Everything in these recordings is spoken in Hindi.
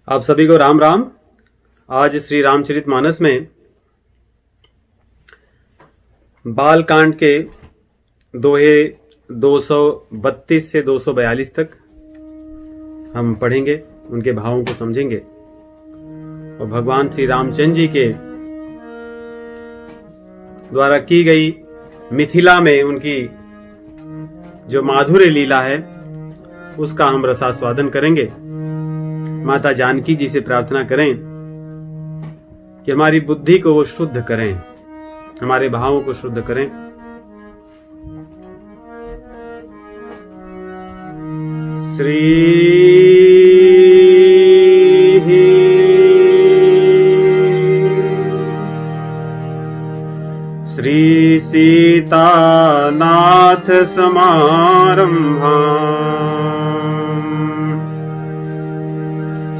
आप सभी को राम राम। आज श्री रामचरितमानस में बाल कांड के दोहे 232 से 242 तक हम पढ़ेंगे, उनके भावों को समझेंगे और भगवान श्री रामचंद्र जी के द्वारा की गई मिथिला में उनकी जो माधुर्य लीला है उसका हम रसास्वादन करेंगे। माता जानकी जी से प्रार्थना करें कि हमारी बुद्धि को वो शुद्ध करें, हमारे भावों को शुद्ध करें। श्री सीतानाथ समारंभाम्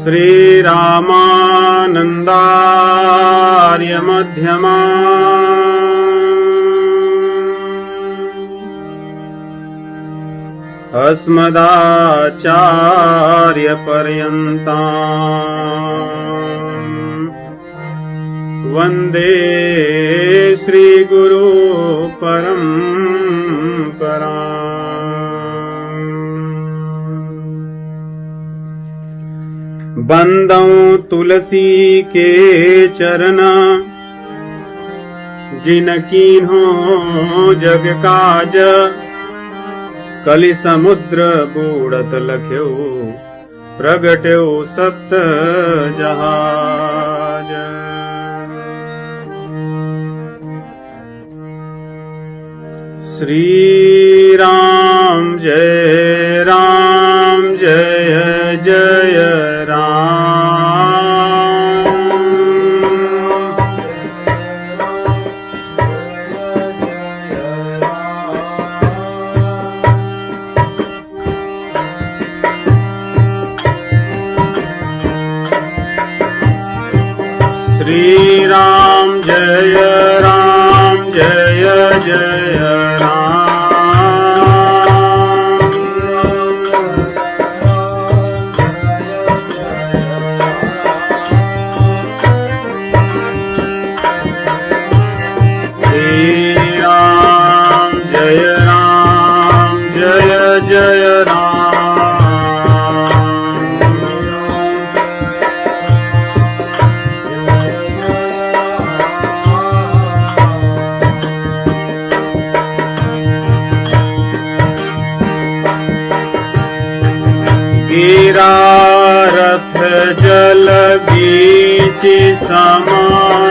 श्रीरामानन्दार्य मध्यमाम् अस्मदाचार्य पर्यन्ताम् वन्दे श्री गुरु परम्पराम्। बंदौ तुलसी के चरण जिनकीन्हो जग काज कलि समुद्र बूढ़त लख्यो प्रगट्यो सप्त जहाज। श्री राम जय जय राम। श्री राम जय जय जय गिरा रथ जल बीच समान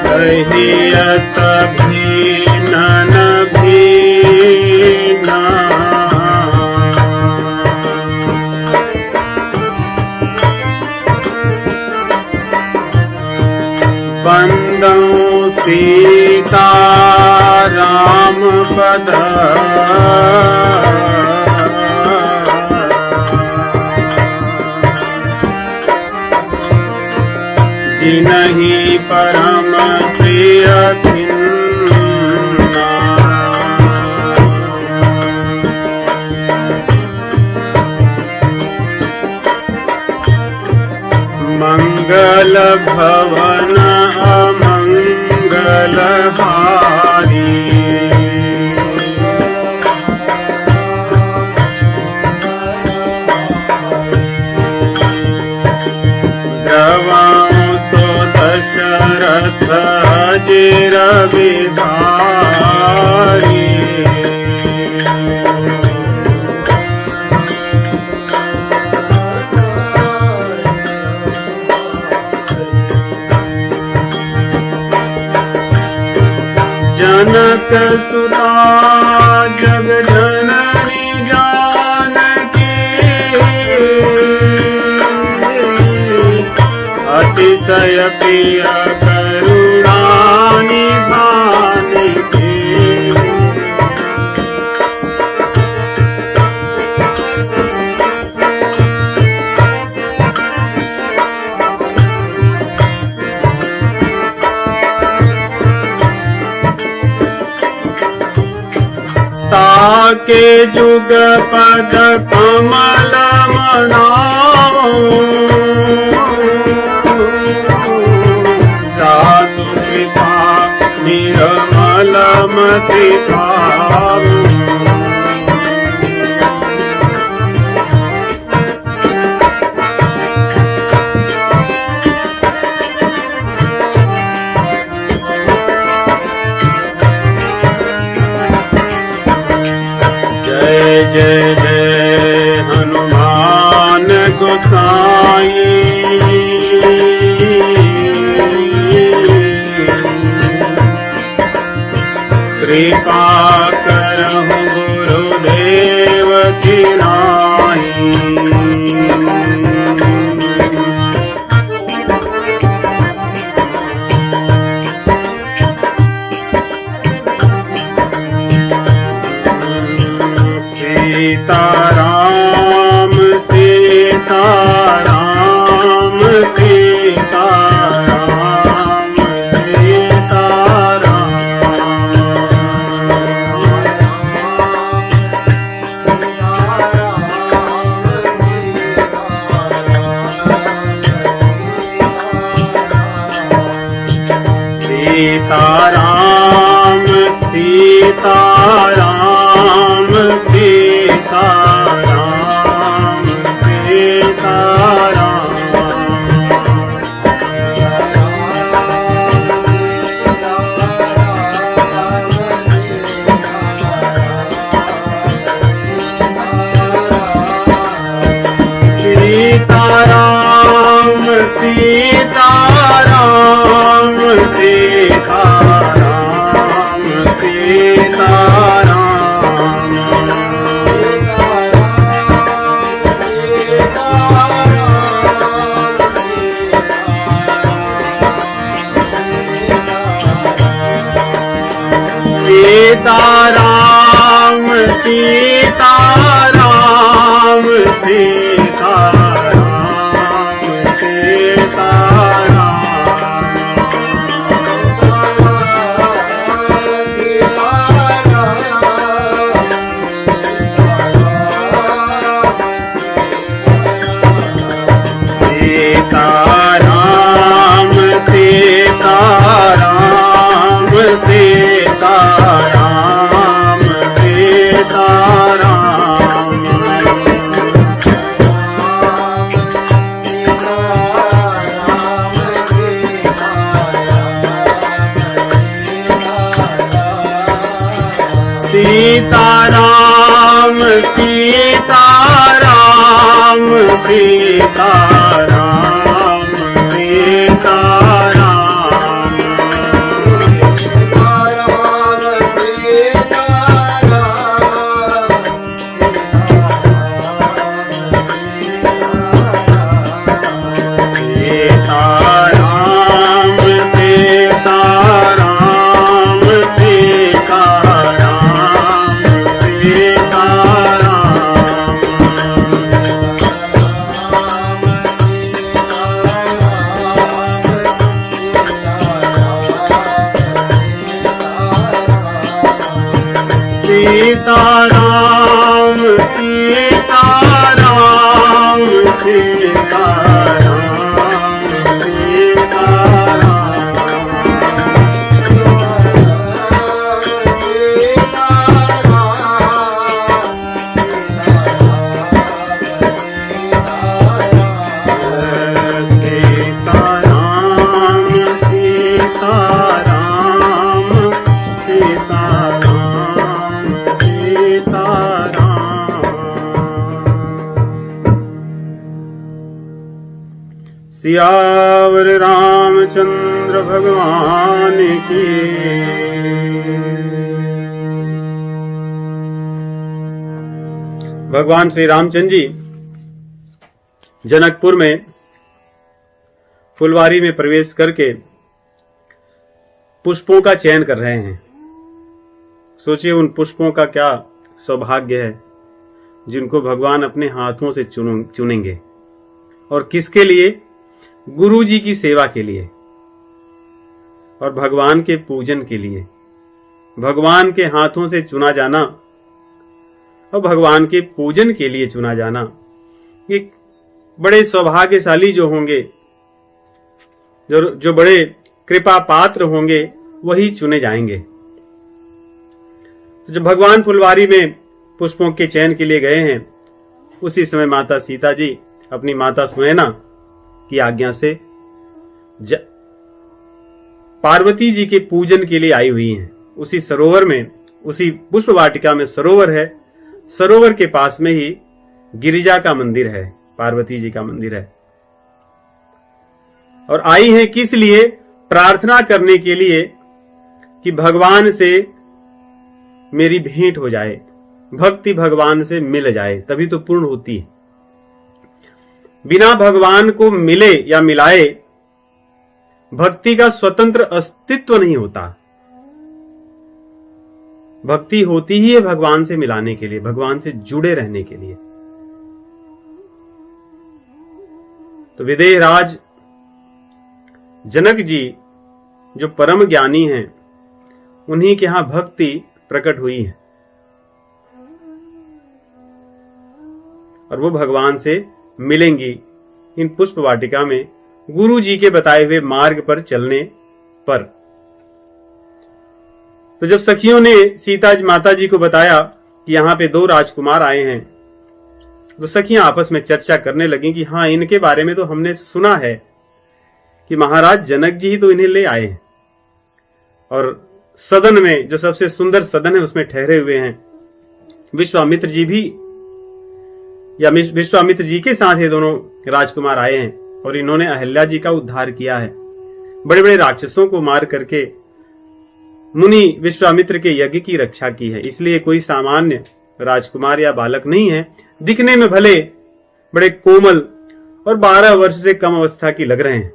कहियत भीनन भीना बंदौ सीता राम पद जिनहि परम प्रिय थिन्ना। मंगल भवन अमंगल हारी दशरथ अजिर विधारी। जनक सुता जग जननी जानकी अतिशय प्रिय करुणा निधान की। ताके जुग पद कमल मनाओ, दासु कृपा निर्मल मति भाव। जय जय जय हनुमान गोसाई, कृपा करहु गुरुदेव की नाई। सीताराम सीताराम सीताराम सीताराम, सीताराम सीताराम सीताराम सीताराम, सीताराम सीताराम सीताराम सीताराम, सीताराम सीताराम सीताराम सीताराम, सीताराम सीताराम सीताराम सीताराम, सीताराम सीताराम सीताराम सीताराम, सीताराम सीताराम सीताराम सीताराम सीताराम सीताराम सियावर रामचंद्र भगवान की। भगवान श्री रामचंद्र जी जनकपुर में फुलवारी में प्रवेश करके पुष्पों का चयन कर रहे हैं। सोचिए उन पुष्पों का क्या सौभाग्य है जिनको भगवान अपने हाथों से चुनेंगे, और किसके लिए? गुरु जी की सेवा के लिए और भगवान के पूजन के लिए। भगवान के हाथों से चुना जाना और भगवान के पूजन के लिए चुना जाना, ये बड़े सौभाग्यशाली जो होंगे, जो बड़े कृपा पात्र होंगे, वही चुने जाएंगे। तो जब भगवान फुलवारी में पुष्पों के चयन के लिए गए हैं, उसी समय माता सीता जी अपनी माता सुनैना की आज्ञा से पार्वती जी के पूजन के लिए आई हुई हैं। उसी सरोवर में, उसी पुष्प वाटिका में सरोवर है, सरोवर के पास में ही गिरिजा का मंदिर है, पार्वती जी का मंदिर है। और आई है किस लिए? प्रार्थना करने के लिए कि भगवान से मेरी भेंट हो जाए, भक्ति भगवान से मिल जाए, तभी तो पूर्ण होती है। बिना भगवान को मिले या मिलाए भक्ति का स्वतंत्र अस्तित्व नहीं होता। भक्ति होती ही है भगवान से मिलाने के लिए, भगवान से जुड़े रहने के लिए। तो विदेह राज जनक जी जो परम ज्ञानी हैं, उन्हीं के यहां भक्ति प्रकट हुई है और वो भगवान से मिलेंगी इन पुष्प वाटिका में, गुरु जी के बताए हुए मार्ग पर चलने पर। तो जब सखियों ने सीता माता जी को बताया कि यहां पे 2 राजकुमार आए हैं, तो सखियां आपस में चर्चा करने लगी कि हाँ, इनके बारे में तो हमने सुना है कि महाराज जनक जी ही तो इन्हें ले आए हैं और सदन में, जो सबसे सुंदर सदन है, उसमें ठहरे हुए हैं। विश्वामित्र जी भी, या विश्वामित्र जी के साथ ये दोनों राजकुमार आए हैं और इन्होंने अहल्या जी का उद्धार किया है। बड़े बड़े राक्षसों को मार करके मुनि विश्वामित्र के यज्ञ की रक्षा की है, इसलिए कोई सामान्य राजकुमार या बालक नहीं है। दिखने में भले बड़े कोमल और 12 वर्ष से कम अवस्था की लग रहे हैं।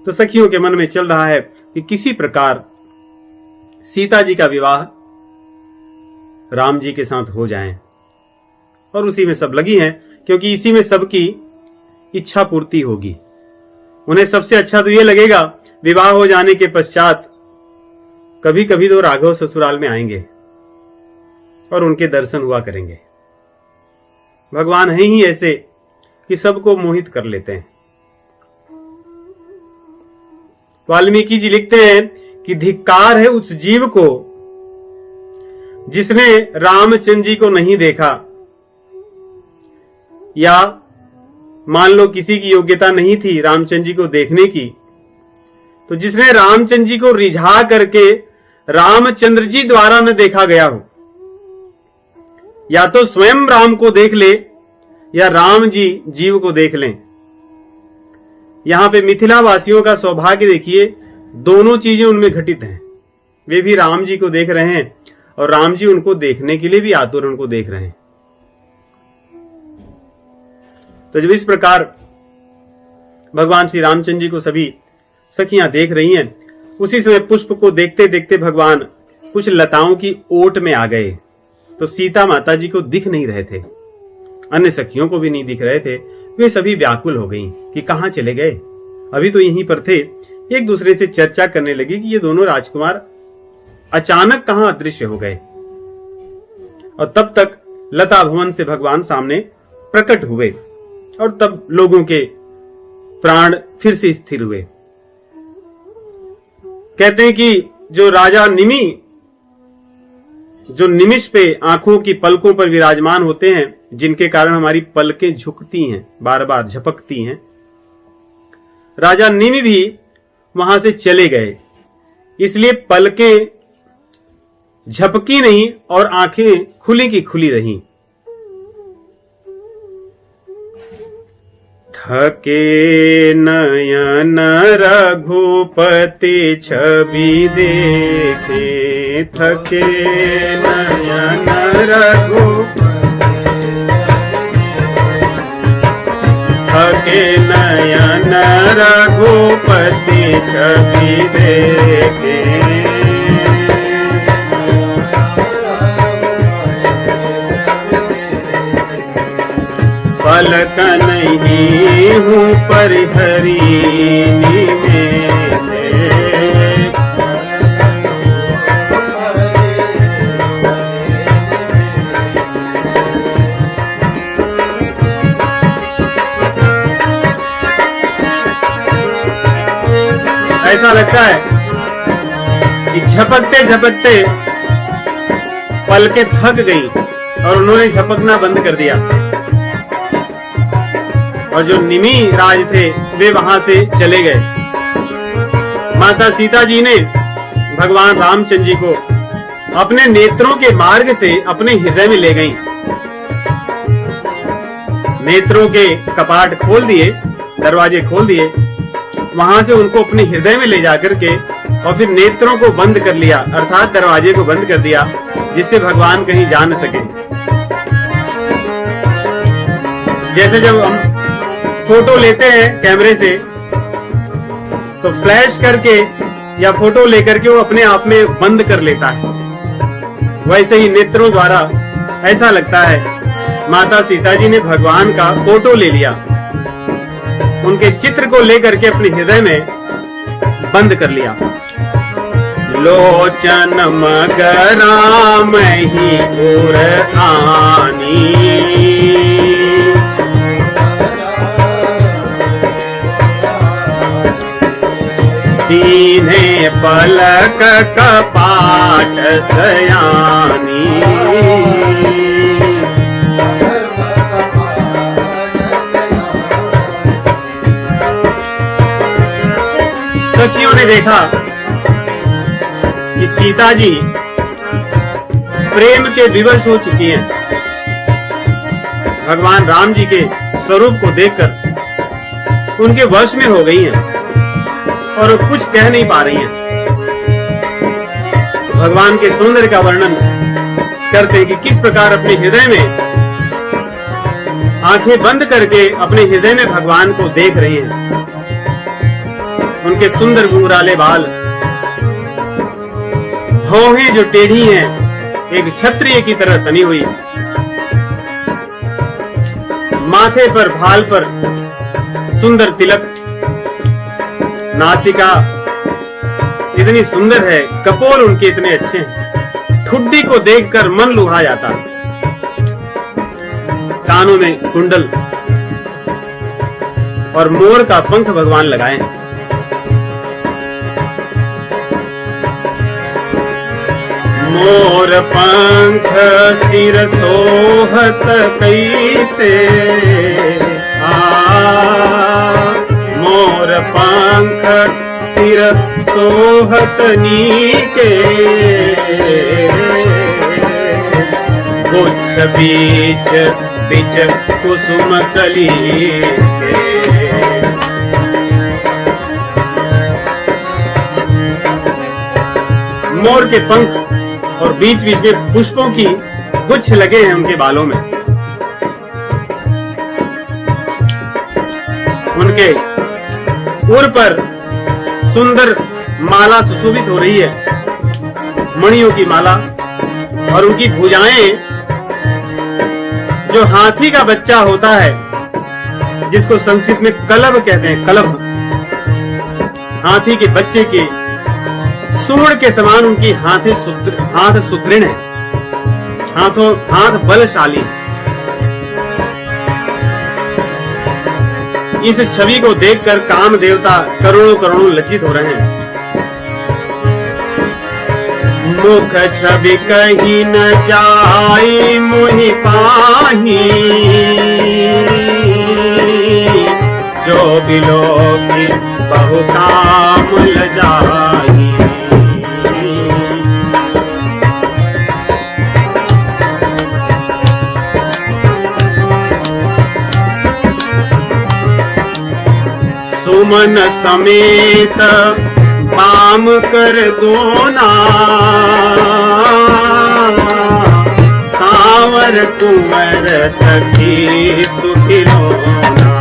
तो सखियों के मन में चल रहा है कि किसी प्रकार सीता जी का विवाह राम जी के साथ हो जाए, और उसी में सब लगी हैं, क्योंकि इसी में सबकी इच्छा पूर्ति होगी। उन्हें सबसे अच्छा तो यह लगेगा विवाह हो जाने के पश्चात कभी कभी तो राघव ससुराल में आएंगे और उनके दर्शन हुआ करेंगे। भगवान है ही ऐसे कि सबको मोहित कर लेते हैं। वाल्मीकि जी लिखते हैं कि धिक्कार है उस जीव को जिसने रामचंद्र जी को नहीं देखा, या मान लो किसी की योग्यता नहीं थी रामचंद्र जी को देखने की, तो जिसने रामचंद्र जी को रिझा करके रामचंद्र जी द्वारा न देखा गया हो, या तो स्वयं राम को देख ले या राम जी जीव को देख लें। यहां पे मिथिला वासियों का सौभाग्य देखिए, दोनों चीजें उनमें घटित हैं। वे भी राम जी को देख रहे हैं और राम जी उनको देखने के लिए भी आतुर उनको देख रहे हैं। तो जब इस प्रकार भगवान श्री रामचंद्र जी को सभी सखियां देख रही हैं, उसी समय पुष्प को देखते देखते भगवान कुछ लताओं की ओट में आ गए। तो सीता माता जी को दिख नहीं रहे थे, अन्य सखियों को भी नहीं दिख रहे थे। वे सभी व्याकुल हो गईं कि कहां चले गए, अभी तो यहीं पर थे। एक दूसरे से चर्चा करने लगी कि ये दोनों राजकुमार अचानक कहां अदृश्य हो गए। और तब तक लता भवन से भगवान सामने प्रकट हुए और तब लोगों के प्राण फिर से स्थिर हुए। कहते हैं कि जो राजा निमि, जो निमिष पे आंखों की पलकों पर विराजमान होते हैं, जिनके कारण हमारी पलकें झुकती हैं, बार बार झपकती हैं, राजा निमि भी वहां से चले गए। इसलिए पलकें झपकी नहीं और आंखें खुली की खुली रहीं। थके नयन रघुपति छवि देखे, थके नयन थके नयन रघुपति छवि देखे, पलक नहीं हूँ परिहरी में, ऐसा लगता है कि झपकते झपकते पलकें थक गई और उन्होंने झपकना बंद कर दिया, और जो निमि राज थे वे वहां से चले गए। माता सीता जी ने भगवान रामचंद्र जी को अपने नेत्रों के मार्ग से अपने हृदय में ले गईं। नेत्रों के कपाट खोल दिए, दरवाजे खोल दिए, वहां से उनको अपने हृदय में ले जाकर के और फिर नेत्रों को बंद कर लिया, अर्थात दरवाजे को बंद कर दिया, जिससे भगवान कहीं जा न सके। जैसे जब हम फोटो लेते हैं कैमरे से तो फ्लैश करके या फोटो लेकर के वो अपने आप में बंद कर लेता है, वैसे ही नेत्रों द्वारा ऐसा लगता है माता सीता जी ने भगवान का फोटो ले लिया, उनके चित्र को लेकर के अपने हृदय में बंद कर लिया। लोचन मगराम ही उर आनी, दीने पलक कपाट सयानी। सखियों ने देखा कि सीता जी प्रेम के विवश हो चुकी हैं, भगवान राम जी के स्वरूप को देखकर उनके वश में हो गई हैं और कुछ कह नहीं पा रही हैं। भगवान के सौंदर्य का वर्णन करते हैं कि किस प्रकार अपने हृदय में आंखें बंद करके अपने हृदय में भगवान को देख रही हैं। उनके सुंदर घुंघराले बाल, भौहें जो टेढ़ी हैं, एक क्षत्रिय की तरह तनी हुई, माथे पर भाल पर सुंदर तिलक, नासिका इतनी सुंदर है, कपोल उनके इतने अच्छे हैं, ठुड्डी को देखकर मन लुभा जाता, कानों में कुंडल और मोर का पंख भगवान लगाए हैं। मोर पंख सिर सोहत कैसे, मोर पंख सिर सोहत नीके, गुच्छ बीच बिच कुसुम कली के। मोर के पंख और बीच बीच में पुष्पों की गुच्छ लगे हैं उनके बालों में। उनके उर पर सुंदर माला सुशोभित हो रही है, मणियों की माला, और उनकी भुजाएं जो हाथी का बच्चा होता है, जिसको संस्कृत में कलभ कहते हैं, कलभ, हाथी के बच्चे के सूंड के समान उनकी हाथ सुदृढ़ है, हाथ बलशाली। इस छवि को देखकर काम देवता करोड़ों करोड़ों लज्जित हो रहे हैं। मुख छवि कहीं न जाई मुहि पाही, जो बिलोकी बहु काम लजाई। सुमन समेत बाम कर दोना, सावर कुंवर सखी सुखिलोना।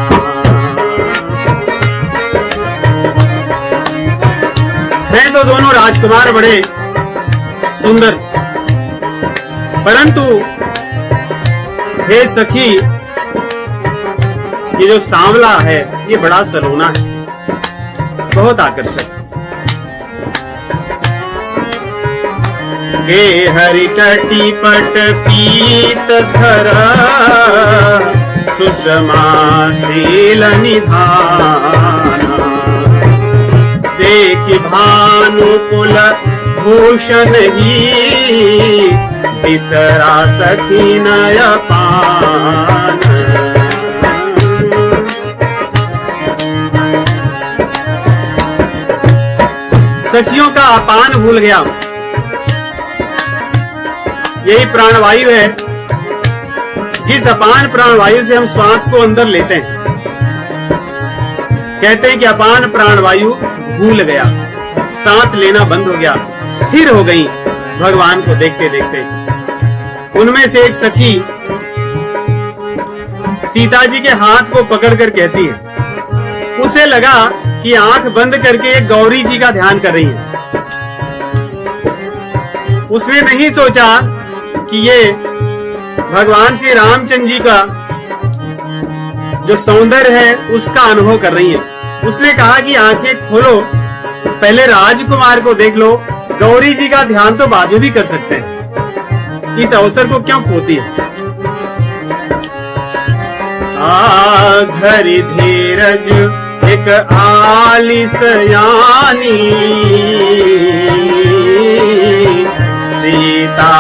हैं तो दोनों राजकुमार बड़े सुंदर, परंतु हे सखी, ये जो सांवला है ये बड़ा सलोना है, बहुत आकर्षक। गे हरि कटी पट पीत धर, सुषमा शील निधान। देख कि भानुकुल भूषण ही बिसरा सकी नय पान। सखियों का अपान भूल गया। यही प्राणवायु है, जिस अपान प्राणवायु से हम श्वास को अंदर लेते हैं। कहते हैं कि अपान प्राणवायु भूल गया, सांस लेना बंद हो गया, स्थिर हो गई भगवान को देखते देखते। उनमें से एक सखी सीता जी के हाथ को पकड़कर कहती है, उसे लगा कि आंख बंद करके एक गौरी जी का ध्यान कर रही है। उसने नहीं सोचा कि ये भगवान श्री रामचंद्र जी का जो सौंदर्य है उसका अनुभव कर रही है। उसने कहा कि आंखें खोलो, पहले राजकुमार को देख लो, गौरी जी का ध्यान तो बाद में भी कर सकते हैं, इस अवसर को क्यों खोती है। घरी धीरज एक आलिस यानी, सीता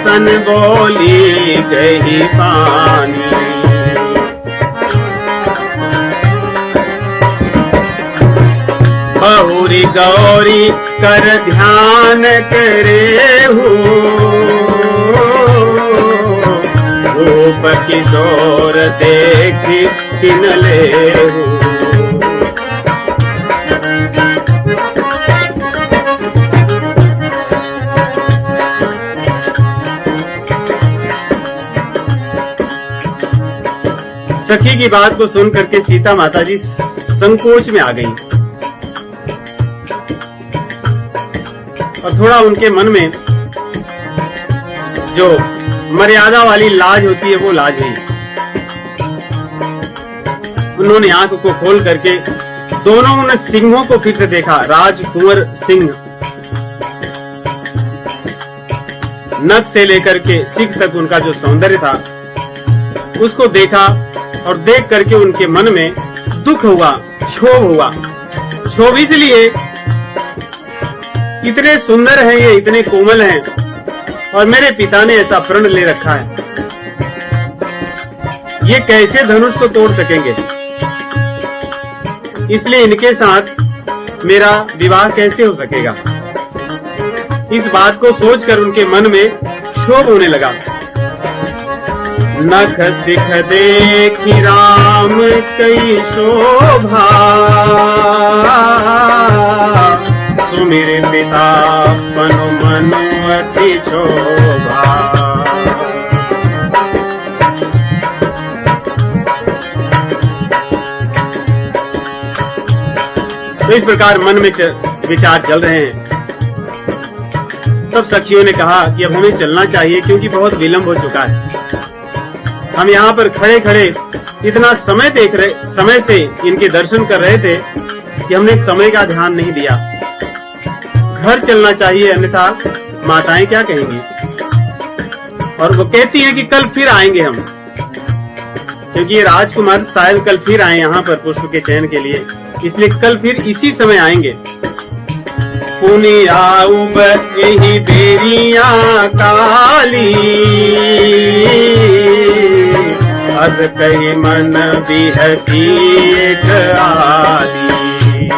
सन बोली गई पानी। बहुरी गौरी कर ध्यान करे हूँ, रूप किशोर देखी किन ले हूँ। सखी की बात को सुन करके सीता माता जी संकोच में आ गई और थोड़ा उनके मन में जो मर्यादा वाली लाज होती है वो लाज हुई। उन्होंने आंख को खोल करके दोनों उन सिंहों को फिर से देखा। राजकुंवर सिंह नख से लेकर के सिख तक उनका जो सौंदर्य था उसको देखा और देख करके उनके मन में दुख हुआ, क्षोभ हुआ। क्षोभ इसलिए, इतने सुंदर हैं ये, इतने कोमल हैं और मेरे पिता ने ऐसा प्रण ले रखा है, ये कैसे धनुष को तोड़ सकेंगे, इसलिए इनके साथ मेरा विवाह कैसे हो सकेगा। इस बात को सोचकर उनके मन में क्षोभ होने लगा। नख सिख देखी राम कई शोभा, सुमिर पिता पनु मनुमति शोभा। तो इस प्रकार मन में विचार चल रहे हैं। तब सखियों ने कहा कि अब हमें चलना चाहिए क्योंकि बहुत विलंब हो चुका है। हम यहाँ पर खड़े खड़े इतना समय देख रहे, समय से इनके दर्शन कर रहे थे कि हमने समय का ध्यान नहीं दिया। घर चलना चाहिए, अन्यथा माताएं क्या कहेंगी। और वो कहती हैं कि कल फिर आएंगे हम, क्योंकि ये राजकुमार शायद कल फिर आए यहाँ पर पुष्प के चयन के लिए, इसलिए कल फिर इसी समय आएंगे। पुनि आऊब यही बेरिया काली, अस कही मन भी हसी एक आली।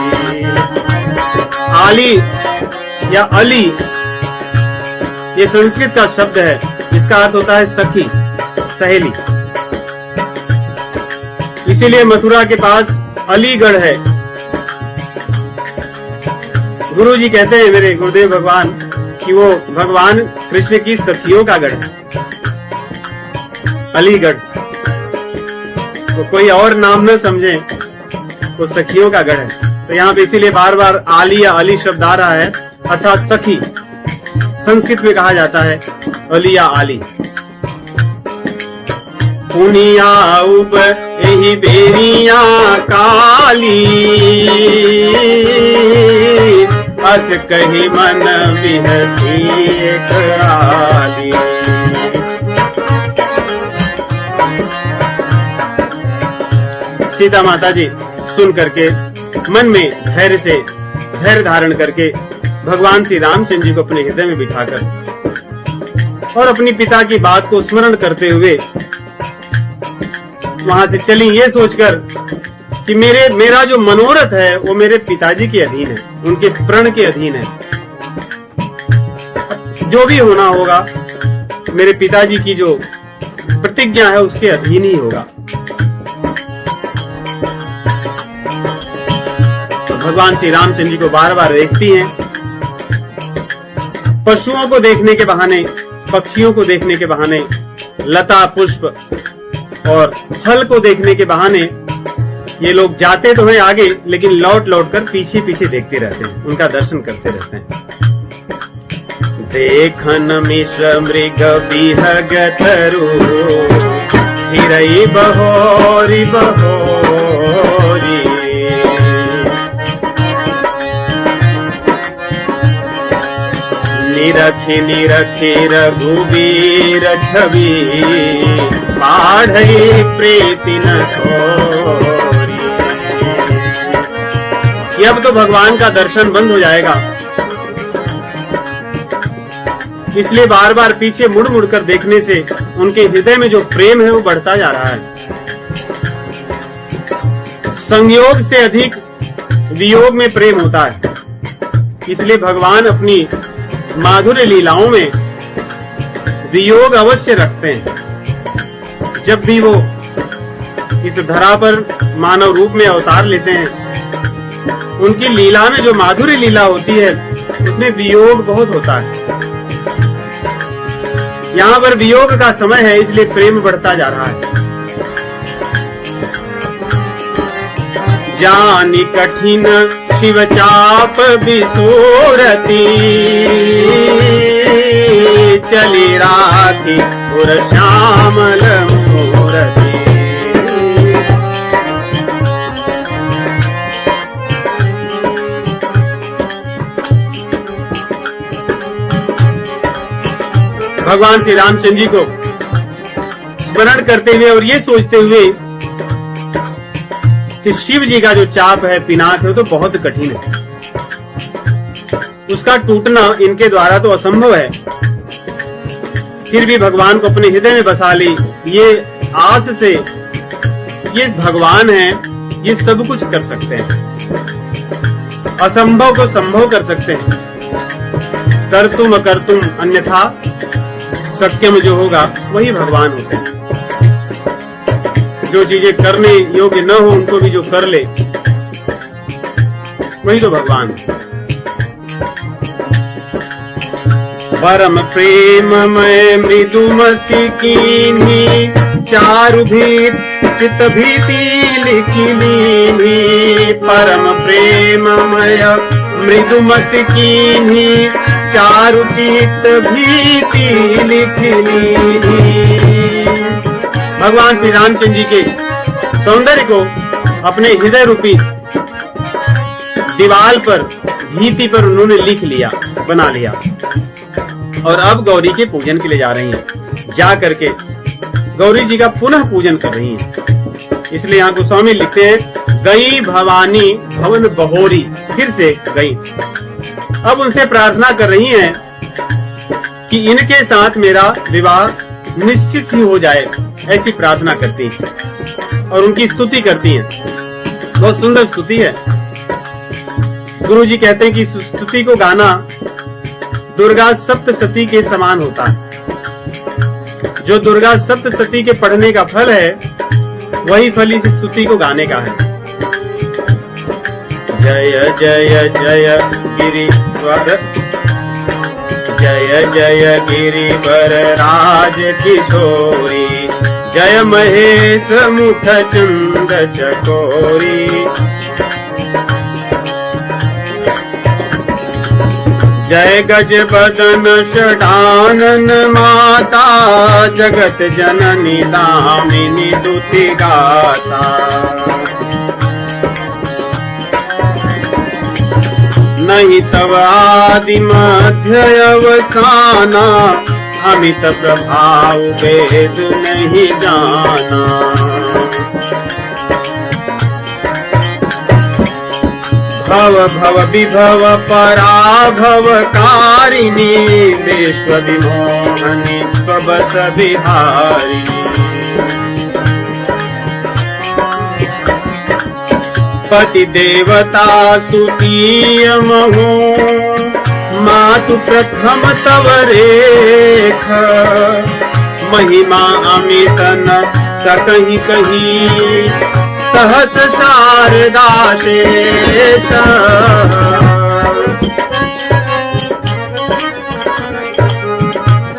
आली या अली ये संस्कृत का शब्द है, इसका अर्थ होता है सखी, सहेली। इसीलिए मथुरा के पास अलीगढ़ है। गुरु जी कहते हैं मेरे गुरुदेव भगवान कि वो भगवान कृष्ण की सखियों का गढ़ है अलीगढ़। तो कोई और नाम न समझे, वो सखियों का गढ़ है। तो यहाँ पे इसीलिए बार बार आली या अली शब्द आ रहा है, अर्थात सखी। संस्कृत में कहा जाता है अली या आली। पुनिया उप यही बेरिया काली, अस कही मन बिहसी एक आली। सीता माता जी सुन करके मन में धैर्य से धैर्य धारण करके भगवान श्री रामचंद्र जी को अपने हृदय में बिठाकर और अपनी पिता की बात को स्मरण करते हुए वहां से चली, ये सोचकर कि मेरा जो मनोरथ है वो मेरे पिताजी के अधीन है, उनके प्रण के अधीन है। जो भी होना होगा मेरे पिताजी की जो प्रतिज्ञा है उसके अधीन ही होगा। तो भगवान श्री रामचंद्र जी को बार बार देखती हैं। पशुओं को देखने के बहाने, पक्षियों को देखने के बहाने, लता पुष्प और फल को देखने के बहाने ये लोग जाते तो हैं आगे, लेकिन लौट लौट कर पीछे पीछे देखते रहते हैं, उनका दर्शन करते रहते हैं। देखन मिश्र मृग बिहग तरु, हिरई बहोरी बहोरी। निरखी निरखी रघुवीर छवि, बाढ़ई प्रीति न थोरी। ये अब तो भगवान का दर्शन बंद हो जाएगा, इसलिए बार बार पीछे मुड़ मुड़ कर देखने से उनके हृदय में जो प्रेम है वो बढ़ता जा रहा है। संयोग से अधिक वियोग में प्रेम होता है, इसलिए भगवान अपनी माधुर्य लीलाओं में वियोग अवश्य रखते हैं। जब भी वो इस धरा पर मानव रूप में अवतार लेते हैं, उनकी लीला में जो माधुर्य लीला होती है उसमें वियोग बहुत होता है। यहाँ पर वियोग का समय है, इसलिए प्रेम बढ़ता जा रहा है। जानी कठिन शिव चाप बिसोरती, चली राखी उर श्यामल मूरति। भगवान श्री रामचंद्र जी को स्मरण करते हुए और ये सोचते हुए कि शिव जी का जो चाप है, पिनाक है, तो बहुत कठिन है, उसका टूटना इनके द्वारा तो असंभव है। फिर भी भगवान को अपने हृदय में बसा ली, ये आस से ये भगवान है, ये सब कुछ कर सकते हैं, असंभव को संभव कर सकते हैं। कर्तुम अकर्तुम अन्यथा सत्यम जो होगा वही भगवान होते हैं। जो चीजें करने योग्य न हो उनको भी जो कर ले वही तो भगवान। परम प्रेममय मृदुमति कीन्ही, चारु भीत चित भीति लिखी लीन्ही। परम प्रेममय मृदुमति कीन्ही, चारु चित भीति लिखी लीन्ही। भगवान श्री रामचंद्र जी के सौंदर्य को अपने हृदय रूपी दीवाल पर, भीति पर उन्होंने लिख लिया, बना लिया, और अब गौरी के पूजन के लिए जा रही हैं। जा करके गौरी जी का पुनः पूजन कर रही हैं। इसलिए यहाँ गोस्वामी लिखते हैं, गई भवानी भवन बहोरी, फिर से गई। अब उनसे प्रार्थना कर रही हैं कि इनके साथ मेरा विवाह निश्चित ही हो जाए, ऐसी प्रार्थना करती हैं और उनकी स्तुति करती हैं। बहुत सुंदर स्तुति है। गुरु जी कहते हैं कि स्तुति को गाना दुर्गा सप्तशती के समान होता है। जो दुर्गा सप्तशती के पढ़ने का फल है, वही फल इस स्तुति को गाने का है। जय जय जय गिरिवर, जय जय गिरिवर राज किशोरी, जय महेश मुख चंद चकोरी। जय गज बदन षडानन माता, जगत जननी दामिनी दुति गाता। नहीं तव आदि मध्य अवसाना, अमित प्रभाव वेद नहीं जाना। भव भव विभव पराभव कारिणी विश्व विमोहनी स्वबस विहारिणी पति देवता स्तुतीय महु मातु प्रथम तव रेख महिमा अमित न सकहि कही सहस शारदा शेष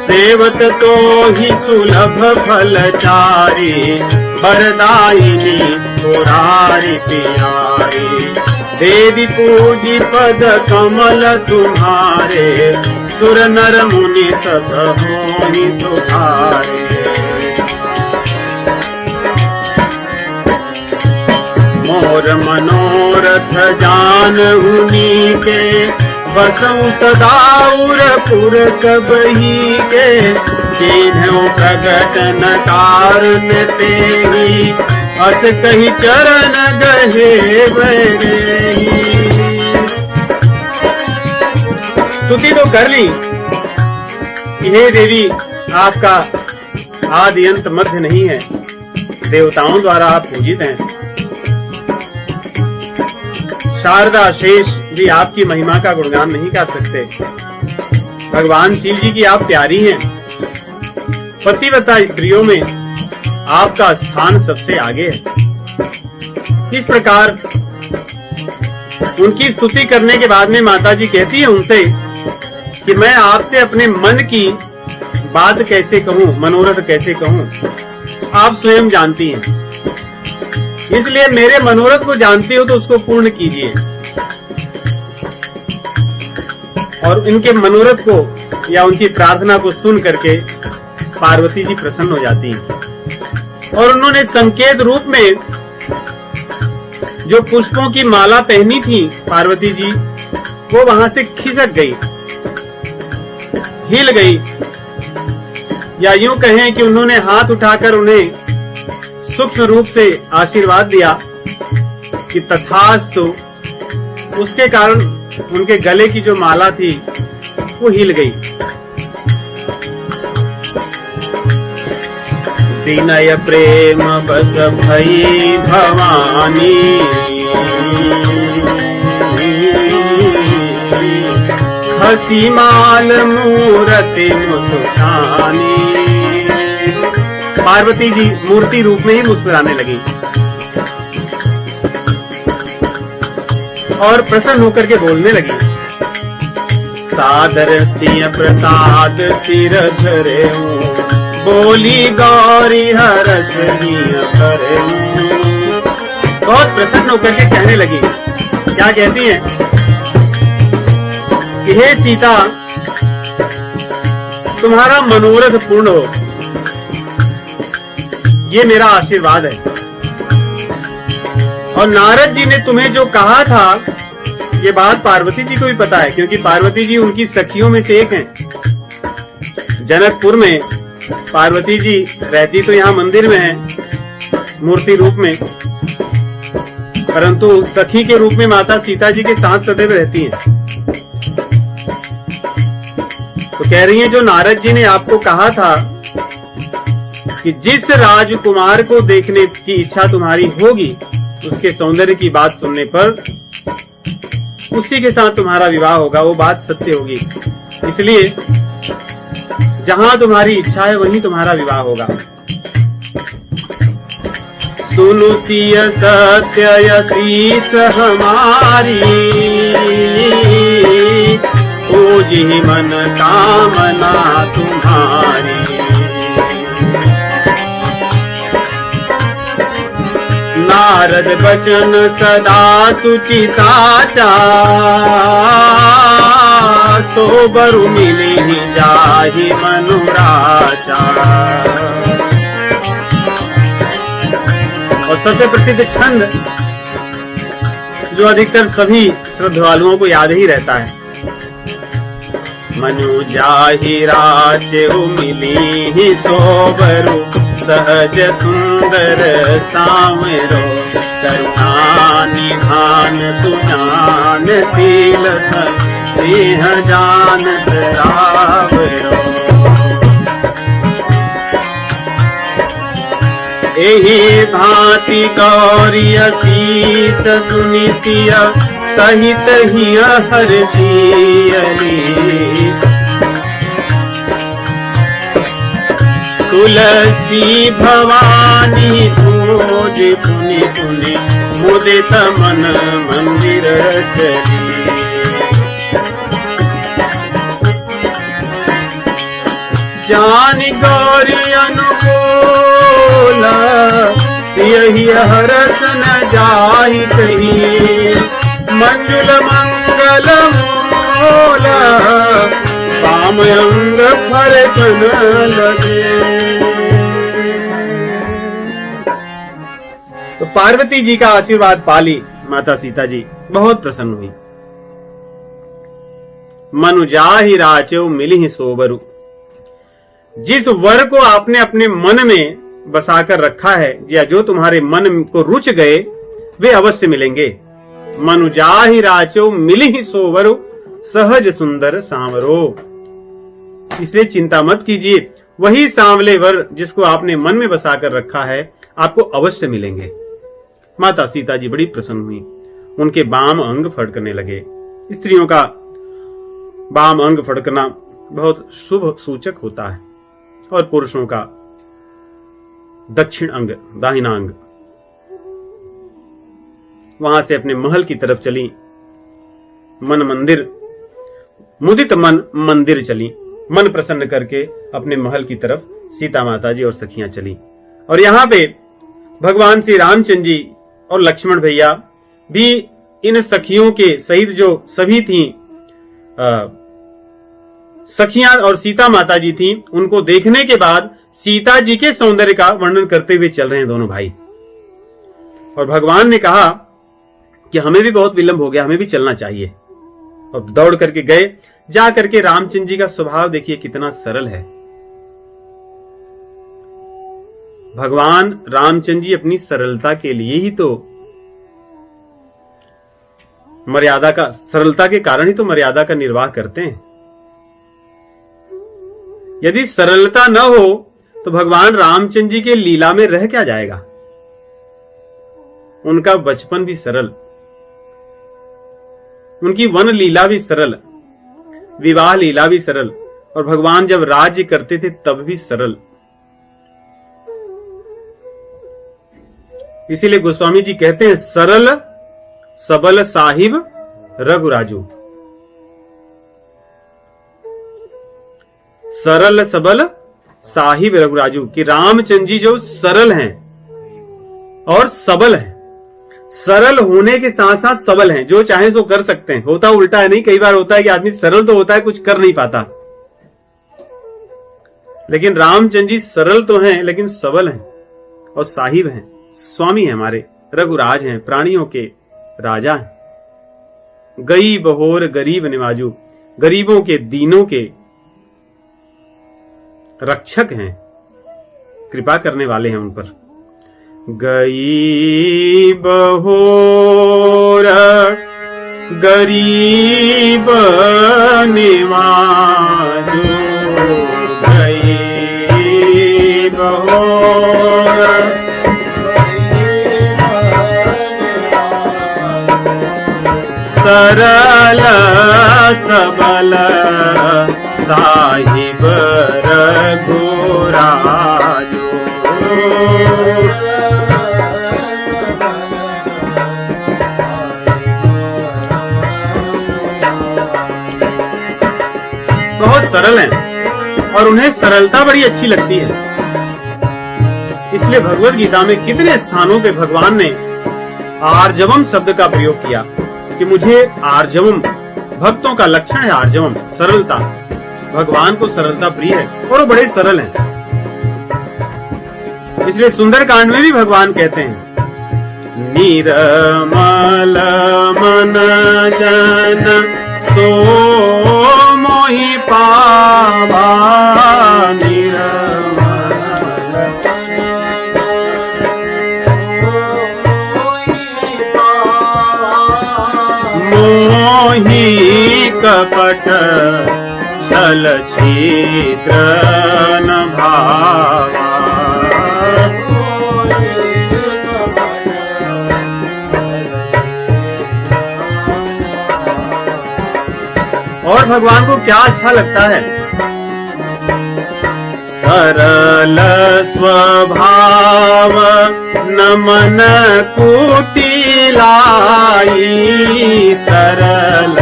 सेवत तो ही सुलभ फलचारी वरदायिनी मुरारी प्यारी देवी पूजी पद कमल तुम्हारे सुर नर मुनि सब होहि सुधारे मोर मनोरथ जानहुनी के बसऊं सदाउर पुर सबही के दीन्हु प्रगट न कारण तेहि अस कही चरण गहे बरेहि। स्तुति तो कर ली, हे देवी आपका आदि अंत मध्य नहीं है, देवताओं द्वारा आप पूजित हैं। शारदा शेष भी आपकी महिमा का गुणगान नहीं कर सकते। भगवान शिव जी की आप प्यारी हैं। पतिव्रता स्त्रियों में आपका स्थान सबसे आगे है। इस प्रकार उनकी स्तुति करने के बाद में माता जी कहती है उनसे कि मैं आपसे अपने मन की बात कैसे कहूं, मनोरथ कैसे कहूं, आप स्वयं जानती हैं। इसलिए मेरे मनोरथ को जानती हो तो उसको पूर्ण कीजिए। और इनके मनोरथ को या उनकी प्रार्थना को सुन करके पार्वती जी प्रसन्न हो जाती हैं और उन्होंने संकेत रूप में जो पुष्पों की माला पहनी थी पार्वती जी, वो वहां से खिसक गई, हिल गई, या यूं कहें कि उन्होंने हाथ उठाकर उन्हें सूक्ष्म रूप से आशीर्वाद दिया कि तथास्तु। उसके कारण उनके गले की जो माला थी वो हिल गई। विनय प्रेम बस भई भवानी हसी माल मूरति मुस्कानी। पार्वती जी मूर्ति रूप में ही मुस्कुराने लगी और प्रसन्न होकर के बोलने लगी। सादर सिंह प्रसाद सिर धरे बोली गौरी हर्ष करे। बहुत प्रसन्न होकर के कहने लगी। क्या कहती हैं कि हे सीता, तुम्हारा मनोरथ पूर्ण हो, ये मेरा आशीर्वाद है। और नारद जी ने तुम्हें जो कहा था, ये बात पार्वती जी को भी पता है, क्योंकि पार्वती जी उनकी सखियों में से एक हैं। जनकपुर में पार्वती जी रहती तो यहाँ मंदिर में है मूर्ति रूप में, परंतु सखी के रूप में माता सीता जी के साथ सदैव रहती हैं। तो कह रही हैं जो नारद जी ने आपको कहा था कि जिस राजकुमार को देखने की इच्छा तुम्हारी होगी, उसके सौंदर्य की बात सुनने पर उसी के साथ तुम्हारा विवाह होगा, वो बात सत्य होगी। इसलिए जहां तुम्हारी इच्छा है वहीं तुम्हारा विवाह होगा। सुनु सिय सत्य शीस हमारी पूजी मन कामना तुम्हारी। नारद बचन सदा सुचि साचा सो बरु मिली जाहि मनुराचा। और सबसे प्रसिद्ध छंद जो अधिकतर सभी श्रद्धालुओं को याद ही रहता है, मनु जाहि राचे मिली ही सो बरु सहज सुंदर सामरो, करुणा निधान सुजान शील स्नेह जानत रावरो। एहि भांति गौरी असीस सुनि सिया, सहित ही हर्षियली। तुलसी भवानी खोज पुनि पुनि, मुदित मन मंदिर चली। जानि गौरी अनुकूल, यही हरस न जाहि कहीं। मंजुल मंगल मूल, काम अंग फरकन लगे। तो पार्वती जी का आशीर्वाद पाली माता सीता जी बहुत प्रसन्न हुई। मनु जाहि राचो मिलिहि सोबरु। जिस वर को आपने अपने मन में बसाकर रखा है, या जो तुम्हारे मन को रुच गए, वे अवश्य मिलेंगे। मनु जाहि राचो मिलिहि सोवरु, सहज सुंदर सांवरो। इसलिए चिंता मत कीजिए, वही सांवले वर जिसको आपने मन में बसाकर रखा है, आपको अवश्य मिलेंगे। माता सीता जी बड़ी प्रसन्न हुई। उनके बाम अंग फड़कने लगे। स्त्रियों का बाम अंग फड़कना बहुत शुभ सूचक होता है, और पुरुषों का दक्षिण अंग, दाहिना अंग। वहां से अपने महल की तरफ चली। मन मंदिर, मुदित मन मंदिर चली। मन प्रसन्न करके अपने महल की तरफ सीता माता जी और सखियां चली। और यहां पे भगवान श्री रामचंद्र जी और लक्ष्मण भैया भी इन सखियों के सहित जो सभी थी सखियां और सीता माता जी थी, उनको देखने के बाद सीता जी के सौंदर्य का वर्णन करते हुए चल रहे हैं दोनों भाई। और भगवान ने कहा कि हमें भी बहुत विलंब हो गया, हमें भी चलना चाहिए। और दौड़ करके गए। जा करके रामचंद्र जी का स्वभाव देखिए कितना सरल है। भगवान रामचंद्र जी अपनी सरलता के लिए ही तो मर्यादा का, सरलता के कारण ही तो मर्यादा का निर्वाह करते हैं। यदि सरलता न हो तो भगवान रामचंद्र जी के लीला में रह क्या जाएगा। उनका बचपन भी सरल, उनकी वन लीला भी सरल, विवाह लीला भी सरल, और भगवान जब राज्य करते थे तब भी सरल। इसीलिए गोस्वामी जी कहते हैं, सरल सबल साहिब रघुराजू। सरल सबल साहिब रघुराजू कि रामचंद्र जी जो सरल हैं और सबल हैं। सरल होने के साथ साथ सबल हैं, जो चाहे सो कर सकते हैं। होता उल्टा है नहीं, कई बार होता है कि आदमी सरल तो होता है, कुछ कर नहीं पाता। लेकिन रामचंद्र जी सरल तो हैं लेकिन सबल हैं और साहिब हैं, स्वामी हैं, हमारे रघुराज हैं, प्राणियों के राजा हैं। गई बहोर गरीब निवाजू, गरीबों के, दीनों के रक्षक हैं, कृपा करने वाले हैं उन पर। गई बहोर गरीब निवाजू, गई बहोर सरल सबल साहिब रघुराजू। बहुत सरल हैं और उन्हें सरलता बड़ी अच्छी लगती है। इसलिए भगवत गीता में कितने स्थानों पे भगवान ने आर्जवम शब्द का प्रयोग किया कि मुझे आर्जवम, भक्तों का लक्षण है आर्जवम, सरलता। भगवान को सरलता प्रिय है और वो बड़े सरल हैं। इसलिए सुंदरकांड में भी भगवान कहते हैं, निर्मल मन जन सो मोहि पावा, निर्मल कपट छल छिद्र न भावा। और भगवान को क्या अच्छा लगता है? सरल स्वभाव न मन कुटिलाई, सरल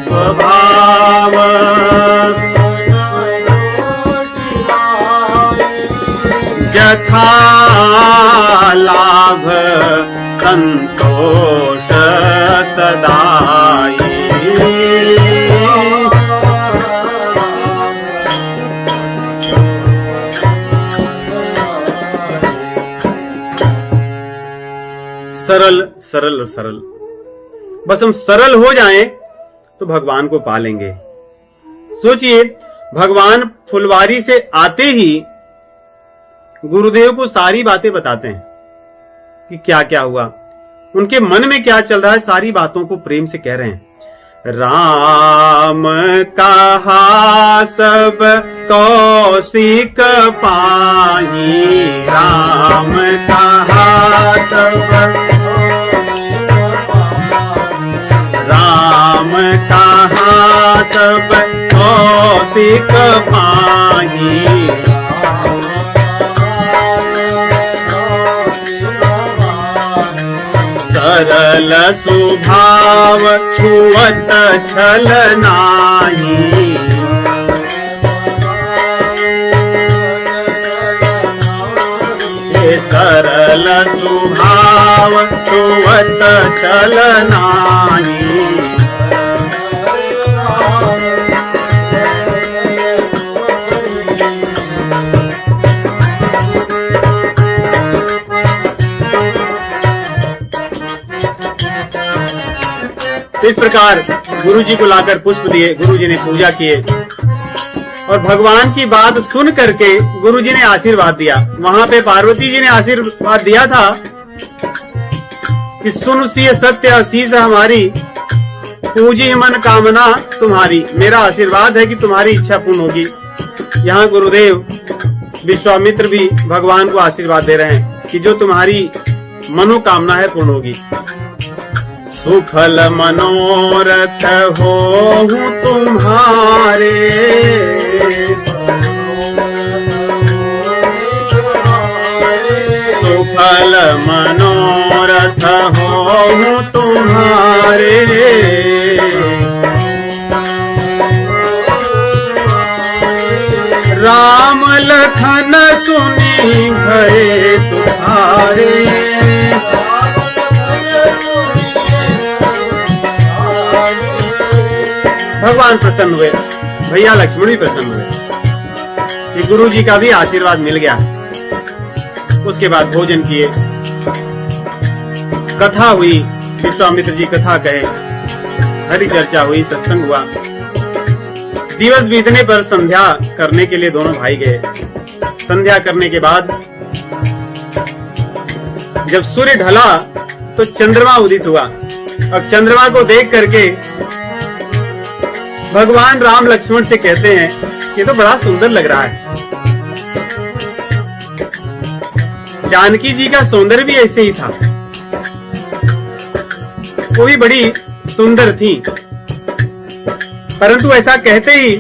स्वभाव जथा लाभ संतोष सदाई। सरल सरल सरल, बस हम सरल हो जाएं तो भगवान को पा लेंगे। सोचिए, भगवान फुलवारी से आते ही गुरुदेव को सारी बातें बताते हैं कि क्या क्या हुआ, उनके मन में क्या चल रहा है, सारी बातों को प्रेम से कह रहे हैं। राम कहा सब कौशिक पाही, राम कहा सब, राम कहा सब कौशिक पाही। सरल स्वभाव छुअत छल नाही, सरल स्वभाव छुअत छल नाही। इस प्रकार गुरु जी को लाकर पुष्प दिए, गुरु जी ने पूजा किए और भगवान की बात सुन करके गुरु जी ने आशीर्वाद दिया। वहां पे पार्वती जी ने आशीर्वाद दिया था कि सुन सिय सत्य आशीष हमारी, पूजी मन कामना तुम्हारी। मेरा आशीर्वाद है कि तुम्हारी इच्छा पूर्ण होगी। यहाँ गुरुदेव विश्वामित्र भी भगवान को आशीर्वाद दे रहे हैं कि जो तुम्हारी मनोकामना है पूर्ण होगी। सुफल मनोरथ हो तुम्हारे, सुफल मनोरथ हो तुम्हारे। राम लखन सुनी भये सुधारे, भगवान प्रसन्न हुए, भैया लक्ष्मण भी प्रसन्न हुए कि गुरु जी का भी आशीर्वाद मिल गया। उसके बाद भोजन किए, कथा हुई, विश्वामित्र जी कथा कहे, हरि चर्चा हुई, सत्संग हुआ। दिवस बीतने पर संध्या करने के लिए दोनों भाई गए। संध्या करने के बाद जब सूर्य ढला तो चंद्रमा उदित हुआ। अब चंद्रमा को देख करके भगवान राम लक्ष्मण से कहते हैं ये तो बड़ा सुंदर लग रहा है। जानकी जी का सौंदर्य भी ऐसे ही था, वो भी बड़ी सुंदर थी। परंतु ऐसा कहते ही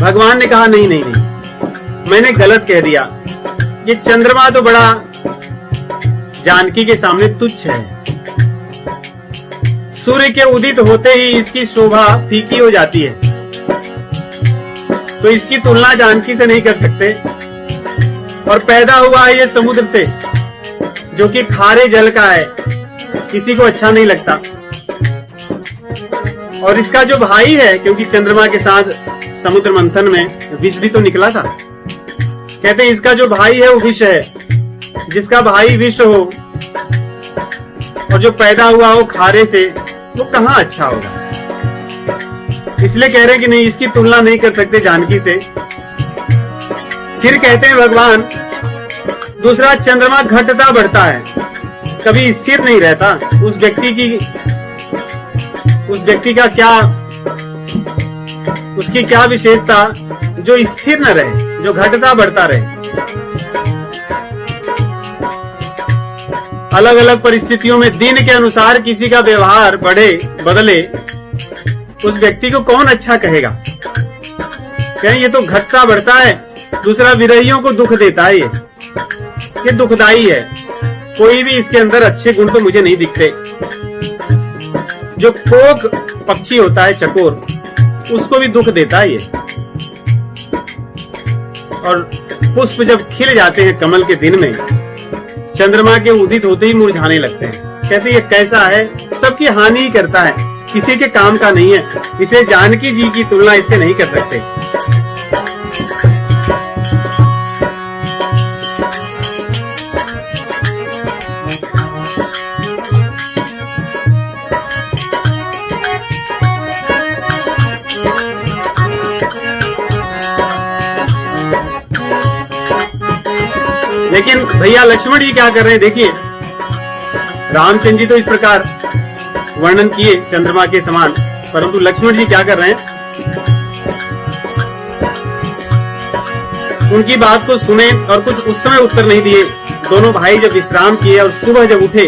भगवान ने कहा नहीं नहीं नहीं, मैंने गलत कह दिया। ये चंद्रमा तो बड़ा जानकी के सामने तुच्छ है। सूर्य के उदित होते ही इसकी शोभा फीकी हो जाती है, तो इसकी तुलना जानकी से नहीं कर सकते। और पैदा हुआ है ये समुद्र से, जो कि खारे जल का है, किसी को अच्छा नहीं लगता। और इसका जो भाई है, क्योंकि चंद्रमा के साथ समुद्र मंथन में विष भी तो निकला था, कहते हैं इसका जो भाई है वो विष है। जिसका भाई विष हो और जो पैदा हुआ हो खारे से, वो कहाँ अच्छा होगा। इसलिए कह रहे हैं कि नहीं, इसकी तुलना नहीं कर सकते जानकी से। फिर कहते हैं भगवान, दूसरा चंद्रमा घटता बढ़ता है, कभी स्थिर नहीं रहता। उस व्यक्ति का क्या उसकी क्या विशेषता, जो स्थिर न रहे, जो घटता बढ़ता रहे। अलग अलग परिस्थितियों में दिन के अनुसार किसी का व्यवहार बढ़े बदले, उस व्यक्ति को कौन अच्छा कहेगा? कहें ये तो घटता बढ़ता है। दूसरा, विरहियों को दुख देता है, ये दुखदाई है। कोई भी इसके अंदर अच्छे गुण तो मुझे नहीं दिखते। जो कोक पक्षी होता है, चकोर, उसको भी दुख देता है ये। और पुष्प जब खिल जाते हैं कमल के दिन में, चंद्रमा के उदित होते ही मुरझाने लगते हैं। कहते ये कैसा है, सबकी हानि ही करता है, किसी के काम का नहीं है। इसे जानकी जी की तुलना इससे नहीं कर सकते। लेकिन भैया लक्ष्मण जी क्या कर रहे हैं, देखिए। रामचंद्र जी तो इस प्रकार वर्णन किए चंद्रमा के समान, परंतु लक्ष्मण जी क्या कर रहे हैं, उनकी बात को सुने और कुछ उस समय उत्तर नहीं दिए। दोनों भाई जब विश्राम किए और सुबह जब उठे,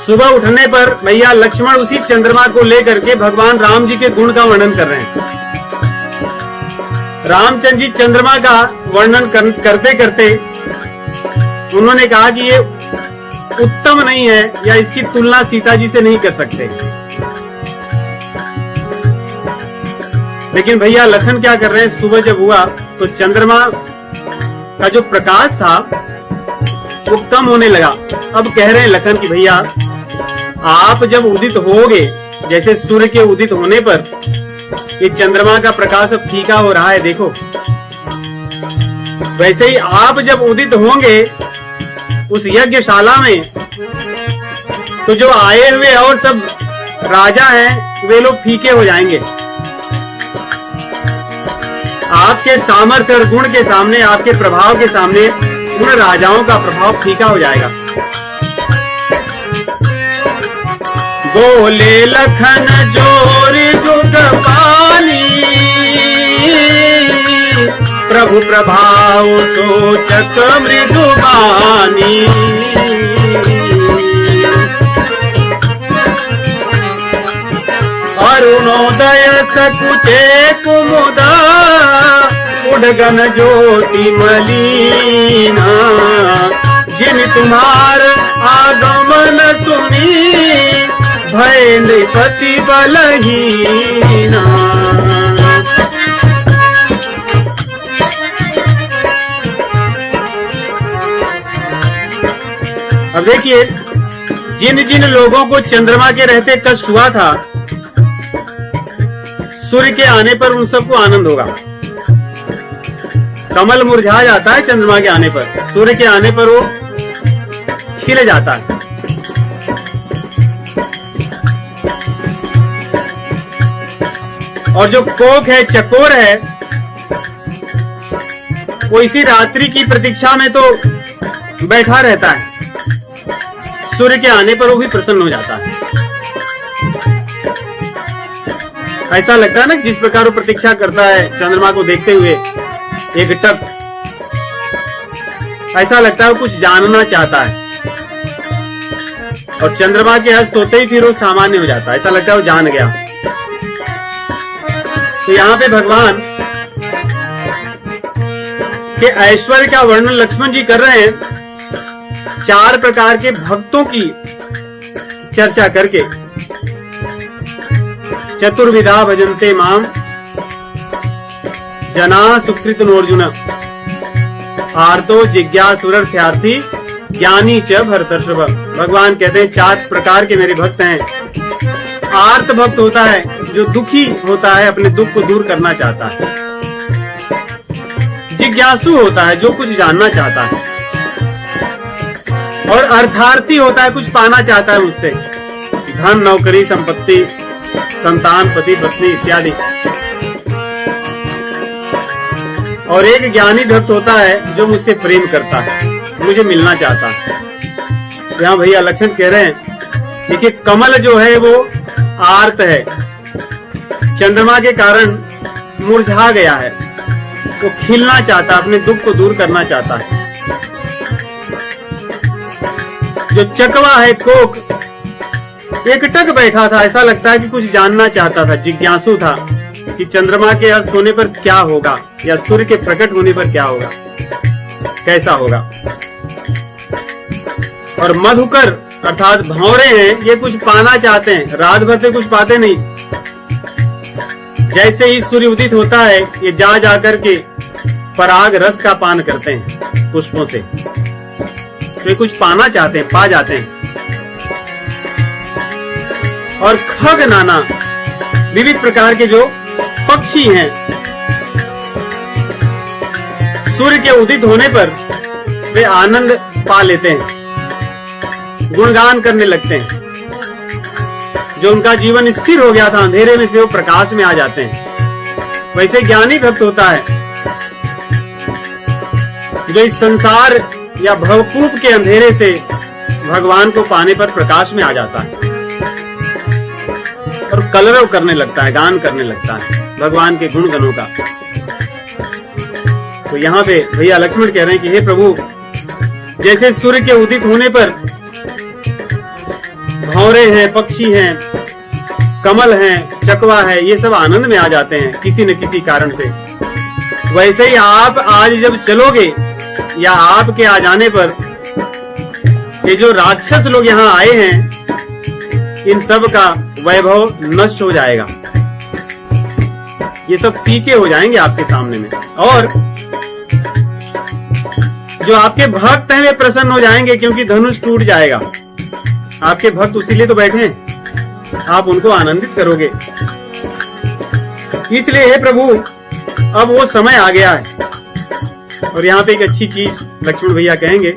सुबह उठने पर भैया लक्ष्मण उसी चंद्रमा को लेकर के भगवान राम जी के गुण का वर्णन कर रहे हैं। रामचंद्र जी चंद्रमा का वर्णन करते करते उन्होंने कहा कि ये उत्तम नहीं है, या इसकी तुलना सीता जी से नहीं कर सकते। लेकिन भैया लखन क्या कर रहे हैं, सुबह जब हुआ तो चंद्रमा का जो प्रकाश था वो कम होने लगा। अब कह रहे हैं लखन कि भैया आप जब उदित होगे, जैसे सूर्य के उदित होने पर ये चंद्रमा का प्रकाश अब फीका हो रहा है, देखो, वैसे ही आप जब उदित होंगे उस यज्ञशाला में, तो जो आए हुए और सब राजा हैं वे लोग फीके हो जाएंगे। आपके सामर्थ्य और गुण के सामने, आपके प्रभाव के सामने उन राजाओं का प्रभाव फीका हो जाएगा। बोले लखन जोरी जुग पानी, प्रभु प्रभाव सोचक मृदुबानी। अरुणोदय सकुचे कुमुदा, उडगन ज्योति मलीना। जिन तुम्हार आगमन सुनी, भय नृपति बलहीना। अब देखिए, जिन जिन लोगों को चंद्रमा के रहते कष्ट हुआ था, सूर्य के आने पर उन सबको आनंद होगा। कमल मुरझा जाता है चंद्रमा के आने पर, सूर्य के आने पर वो खिल जाता है। और जो कोक है, चकोर है, वो इसी रात्रि की प्रतीक्षा में तो बैठा रहता है, सूर्य के आने पर वो भी प्रसन्न हो जाता है। ऐसा लगता है ना, जिस प्रकार वो प्रतीक्षा करता है चंद्रमा को देखते हुए एक टक, ऐसा लगता है वो कुछ जानना चाहता है। और चंद्रमा के हस्त सोते ही फिर वो सामान्य हो जाता है, ऐसा लगता है वो जान गया। तो यहाँ पे भगवान के ऐश्वर्य का वर्णन लक्ष्मण जी कर रहे हैं, 4 प्रकार के भक्तों की चर्चा करके। चतुर्विधा भजन्ते माम जना सुकृत नोर्जुन, आर्तो जिज्ञासुरर्थार्थी ज्ञानी च भरतर्षभ। भगवान कहते हैं 4 प्रकार के मेरे भक्त हैं। आर्त भक्त होता है जो दुखी होता है, अपने दुख को दूर करना चाहता है। जिज्ञासु होता है जो कुछ जानना चाहता है। और अर्थार्थी होता है, कुछ पाना चाहता है मुझसे, धन, नौकरी, संपत्ति, संतान, पति, पत्नी इत्यादि। और एक ज्ञानी भक्त होता है जो मुझसे प्रेम करता है, मुझे मिलना चाहता है। यहाँ भैया लक्ष्मण कह रहे हैं, देखिए कमल जो है वो आर्त है, चंद्रमा के कारण मुरझा गया है, वो खिलना चाहता है, अपने दुख को दूर करना चाहता है। जो चकवा है कोक एकटक बैठा था, ऐसा लगता है कि कुछ जानना चाहता था, जिज्ञासु था कि चंद्रमा के अस्त होने पर क्या होगा या सूर्य के प्रकट होने पर क्या होगा, कैसा होगा। और मधुकर अर्थात भंवरे हैं, ये कुछ पाना चाहते हैं, रात भर से कुछ पाते नहीं। जैसे ही सूर्य उदित होता है, ये जा जाकर के पराग रस का पान करते हैं पुष्पों से, तो ये कुछ पाना चाहते हैं, पा जाते हैं। और खग नाना विविध प्रकार के जो पक्षी हैं, सूर्य के उदित होने पर वे आनंद पा लेते हैं, गुणगान करने लगते हैं। जो उनका जीवन स्थिर हो गया था, अंधेरे में से वो प्रकाश में आ जाते हैं। वैसे ज्ञानी भक्त होता है जो इस संसार या भवकूप के अंधेरे से भगवान को पाने पर प्रकाश में आ जाता है और कलरव करने लगता है, गान करने लगता है भगवान के गुण गणों का। तो यहाँ पे भैया लक्ष्मण कह रहे हैं कि हे प्रभु, जैसे सूर्य के उदित होने पर भंवरे हैं, पक्षी हैं, कमल हैं, चकवा है, ये सब आनंद में आ जाते हैं किसी न किसी कारण से, वैसे ही आप आज जब चलोगे या आपके आ जाने पर ये जो राक्षस लोग यहाँ आए हैं, इन सब का वैभव नष्ट हो जाएगा। ये सब फीके हो जाएंगे आपके सामने में, और जो आपके भक्त हैं वे प्रसन्न हो जाएंगे क्योंकि धनुष टूट जाएगा। आपके भक्त उसीलिए तो बैठे हैं, आप उनको आनंदित करोगे। इसलिए हे प्रभु, अब वो समय आ गया है। और यहाँ पे एक अच्छी चीज लक्ष्मण भैया कहेंगे,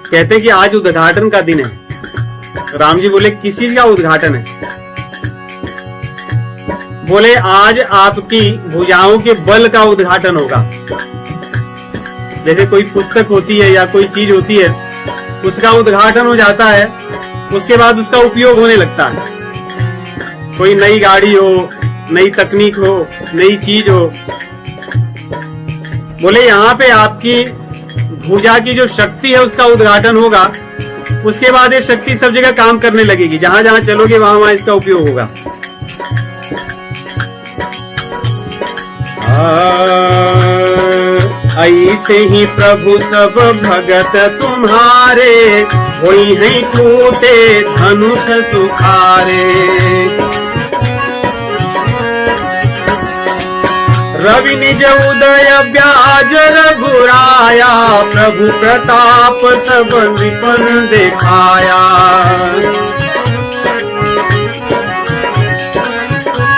कहते हैं कि आज उद्घाटन का दिन है। राम जी बोले किस चीज का उद्घाटन है? बोले आज आपकी भुजाओं के बल का उद्घाटन होगा। जैसे कोई पुस्तक होती है या कोई चीज होती है, उसका उद्घाटन हो जाता है, उसके बाद उसका उपयोग होने लगता है। कोई नई गाड़ी हो, नई तकनीक हो, नई चीज हो, बोले यहाँ पे आपकी भुजा की जो शक्ति है उसका उद्घाटन होगा। उसके बाद ये शक्ति सब जगह काम करने लगेगी, जहां जहां चलोगे वहां वहां इसका उपयोग होगा। ऐसे ही प्रभु सब भगत तुम्हारे, होई है टूटे धनुष सुखारे। रवि निज उदय व्याज रघुराया, प्रभु प्रताप सब निपन दिखाया।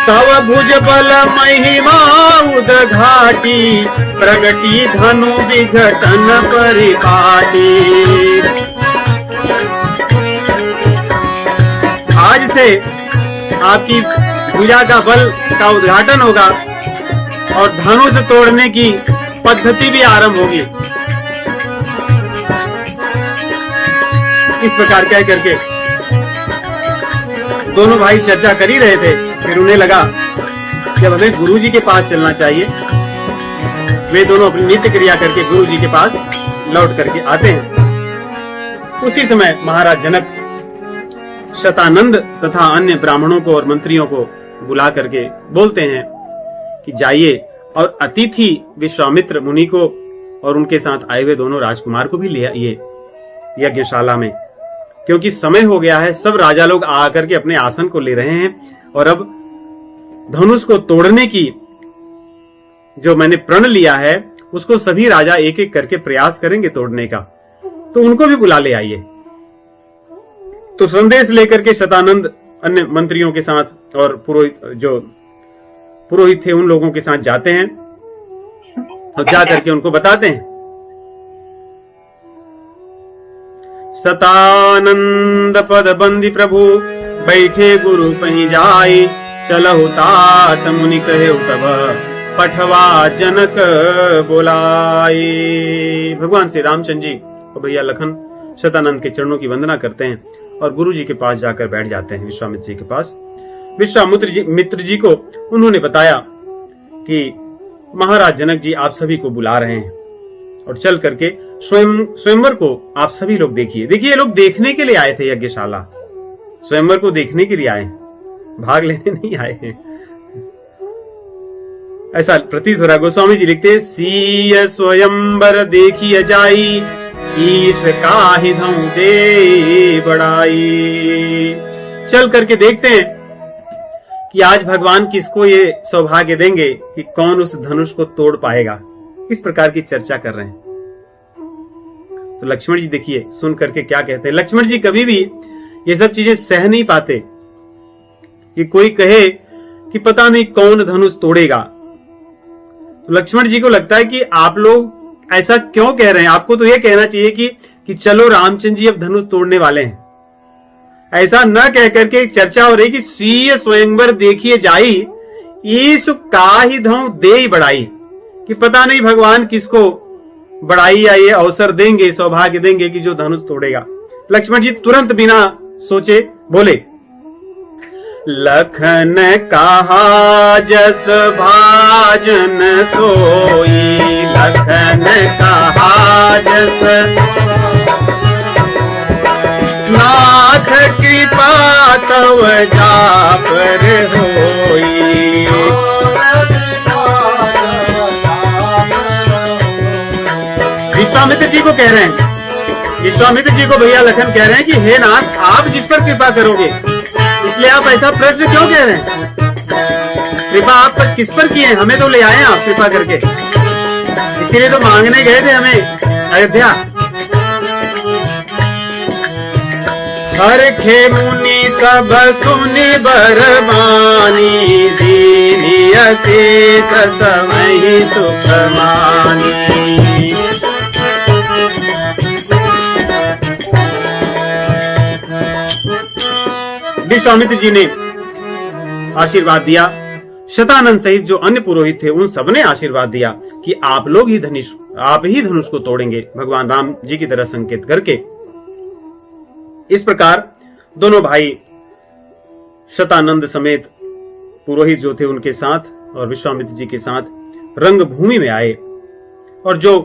तव भुज बल महिमा उदघाटी, प्रगटी धनु विघटन परिपाटी। आज से आपकी भुजा का बल का उद्घाटन होगा और धनुष तोड़ने की पद्धति भी आरंभ होगी। इस प्रकार कह करके दोनों भाई चर्चा कर ही रहे थे, फिर उन्हें लगा कि अब हमें गुरु जी के पास चलना चाहिए। वे दोनों अपनी नित्य क्रिया करके गुरु जी के पास लौट करके आते हैं। उसी समय महाराज जनक शतानंद तथा अन्य ब्राह्मणों को और मंत्रियों को बुला करके बोलते हैं कि जाइए और अतिथि विश्वामित्र मुनि को और उनके साथ आए हुए दोनों राजकुमार को भी ले आइए यज्ञशाला में, क्योंकि समय हो गया है। सब राजा लोग आकर के अपने आसन को ले रहे हैं और अब धनुष को तोड़ने की जो मैंने प्रण लिया है उसको सभी राजा एक एक करके प्रयास करेंगे तोड़ने का, तो उनको भी बुला ले आइए। तो संदेश लेकर के शतानंद अन्य मंत्रियों के साथ और पुरोहित थे उन लोगों के साथ जाते हैं और जा करके उनको बताते हैं। शतानंद पद बंदी प्रभु, बैठे गुरु पही जाई। चलहु तात मुनि कहे तब, पठवा जनक बोलाई। भगवान श्री रामचंद्र जी और भैया लखन शतानंद के चरणों की वंदना करते हैं और गुरु जी के पास जाकर बैठ जाते हैं, विश्वामित्र जी के पास। विश्वामित्र मित्र जी को उन्होंने बताया कि महाराज जनक जी आप सभी को बुला रहे हैं और चल करके स्वयंवर को आप सभी लोग देखिए। देखिए, ये लोग देखने के लिए आए थे यज्ञशाला, स्वयंवर को देखने के लिए आए, भाग लेने नहीं आए हैं, ऐसा प्रतीत हो रहा है। गोस्वामी जी लिखते हैं, सीय स्वयंवर देखिए जाई, ईश काहि धऊ दे बड़ाई। चल करके देखते हैं कि आज भगवान किसको ये सौभाग्य देंगे कि कौन उस धनुष को तोड़ पाएगा। इस प्रकार की चर्चा कर रहे हैं। तो लक्ष्मण जी देखिए सुन करके क्या कहते हैं। लक्ष्मण जी कभी भी ये सब चीजें सह नहीं पाते कि कोई कहे कि पता नहीं कौन धनुष तोड़ेगा। तो लक्ष्मण जी को लगता है कि आप लोग ऐसा क्यों कह रहे हैं, आपको तो यह कहना चाहिए कि चलो रामचंद्र जी अब धनुष तोड़ने वाले हैं। ऐसा न कह करके चर्चा हो रही कि स्वीय स्वयंवर देखिए जाई, ईसु काहि धऊ दे बढ़ाई, कि पता नहीं भगवान किसको बढ़ाई या ये अवसर देंगे, सौभाग्य देंगे कि जो धनुष तोड़ेगा। लक्ष्मण जी तुरंत बिना सोचे बोले, लखन कहा जस भाजन सोई, लखन कहा जस नाथ कृपा तव जापर होई। विश्वामित्र जी को कह रहे हैं, विश्वामित्र जी को भैया लखन कह रहे हैं कि हे नाथ आप जिस पर कृपा करोगे, इसलिए आप ऐसा प्रश्न क्यों कह रहे हैं? कृपा आप पर किस पर किए? हमें तो ले आए आप कृपा करके, इसीलिए तो मांगने गए थे हमें अयोध्या। हर खे मुनि सब सुनि बरमानी, दीनी अशेष समय सुख मानी। विश्वामित्र जी ने आशीर्वाद दिया। शतानंद सहित जो अन्य पुरोहित थे उन सबने आशीर्वाद दिया कि आप लोग ही धनुष को तोड़ेंगे, भगवान राम जी की तरह संकेत करके। इस प्रकार दोनों भाई शतानंद समेत पुरोहित जो थे उनके साथ और विश्वामित्र जी के साथ रंगभूमि में आए, और जो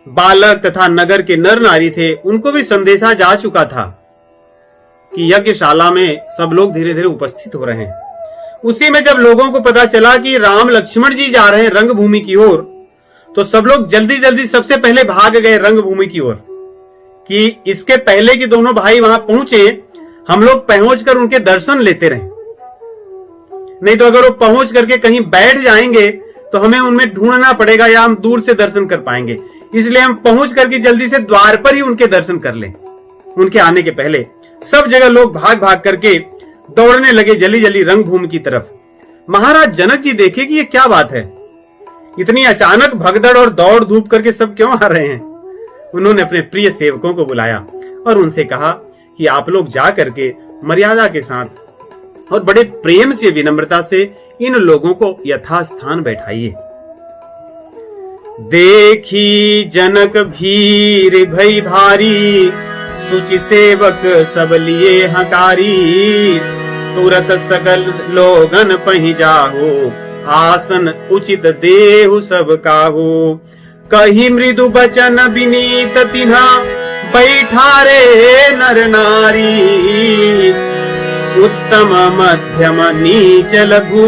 बालक तथा नगर के नर नारी थे उनको भी संदेशा जा चुका था कि यज्ञशाला में सब लोग धीरे धीरे उपस्थित हो रहे हैं। उसी में जब लोगों को पता चला कि राम लक्ष्मण जी जा रहे हैं रंगभूमि की ओर, तो सब लोग जल्दी जल्दी सबसे पहले भाग गए रंगभूमि की ओर कि इसके पहले कि दोनों भाई वहां पहुंचे हम लोग पहुंचकर उनके दर्शन लेते रहे। नहीं तो अगर वो पहुंच करके कहीं बैठ जाएंगे तो हमें उनमें ढूंढना पड़ेगा या हम दूर से दर्शन कर पाएंगे। इसलिए हम पहुंच करके जल्दी से द्वार पर ही उनके दर्शन कर लें। उनके आने के पहले सब जगह लोग भाग भाग करके दौड़ने लगे जल्दी जल्दी रंगभूमि की तरफ। महाराज जनक जी देखे कि ये क्या बात है, इतनी अचानक भगदड़ और दौड़ धूप करके सब क्यों आ रहे हैं। उन्होंने अपने प्रिय सेवकों को बुलाया और उनसे कहा कि आप लोग जा करके मर्यादा के साथ और बड़े प्रेम से विनम्रता से इन लोगों को यथास्थान बैठाइए। देखी जनक भीर भई भारी, सुचि सेवक सब लिए हकारी। तुरत सकल लोगन पहि जाहो, आसन उचित देहु सब काहू। कही मृदु बचन विनीत तिन्हा, बैठा रे नर नारी। उत्तम मध्यम नीच लघु,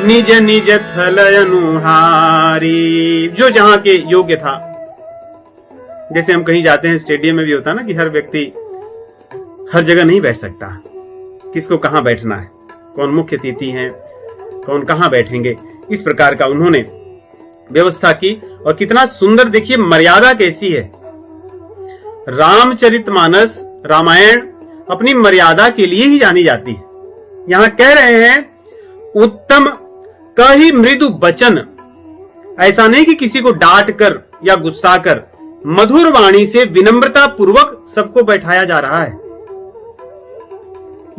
निज निज थल अनुहारी। जो जहां के योग्य था, जैसे हम कहीं जाते हैं स्टेडियम में भी होता है ना कि हर व्यक्ति हर जगह नहीं बैठ सकता, किसको कहां बैठना है, कौन मुख्य अतिथि हैं, कौन कहां बैठेंगे, इस प्रकार का उन्होंने व्यवस्था की। और कितना सुंदर देखिए मर्यादा कैसी है। रामचरितमानस रामायण अपनी मर्यादा के लिए ही जानी जाती है। यहां कह रहे हैं उत्तम कही मृदु बचन, ऐसा नहीं कि किसी को डांट कर या गुस्सा कर, मधुर वाणी से विनम्रता पूर्वक सबको बैठाया जा रहा है।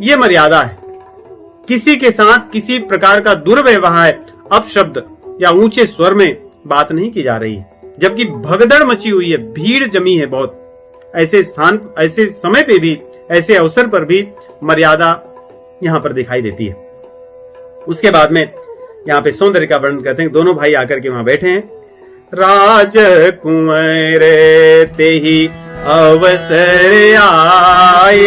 यह मर्यादा है। किसी के साथ किसी प्रकार का दुर्व्यवहार, अपशब्द या ऊंचे स्वर में बात नहीं की जा रही है। जबकि भगदड़ मची हुई है, भीड़ जमी है बहुत, ऐसे स्थान, ऐसे समय पे भी, ऐसे अवसर पर भी मर्यादा यहां पर दिखाई देती है। उसके बाद में यहाँ पे सौंदर्य का वर्णन करते हैं। दोनों भाई आकर के वहां बैठे हैं। राजकुंवर ते ही अवसर आए,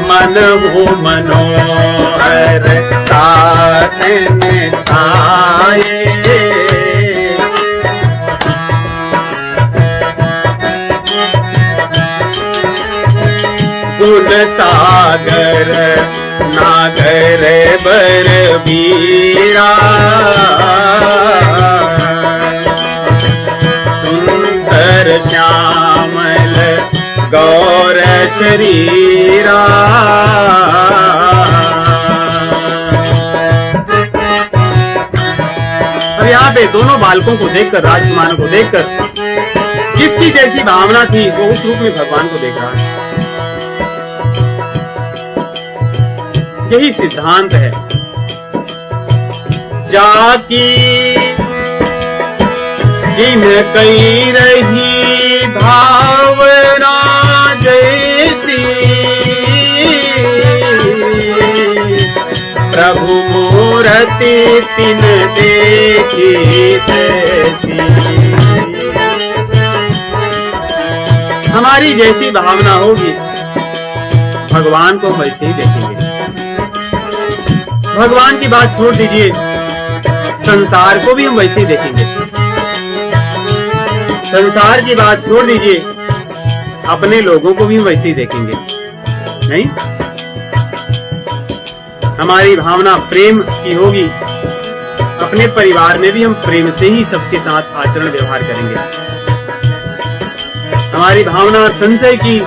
मन हो मनोहर तातन छाए। गुण सागर नागर बरबीरा, सुंदर श्यामल गौर शरीरा। अब यहाँ पे दोनों बालकों को देखकर, राजकुमारों को देखकर जिसकी जैसी भावना थी वो उस रूप में भगवान को देख रहा है। यही सिद्धांत है। जाकी जिन कई रही भावना जैसी, प्रभु मूर्ति तिन देखी तैसी। हमारी जैसी भावना होगी भगवान को वैसे ही देखेंगे। भगवान की बात छोड़ दीजिए, संसार को भी हम वैसे ही देखेंगे। संसार की बात छोड़ दीजिए, अपने लोगों को भी हम वैसे ही देखेंगे। नहीं, हमारी भावना प्रेम की होगी, अपने परिवार में भी हम प्रेम से ही सबके साथ आचरण व्यवहार करेंगे। हमारी भावना संशय की,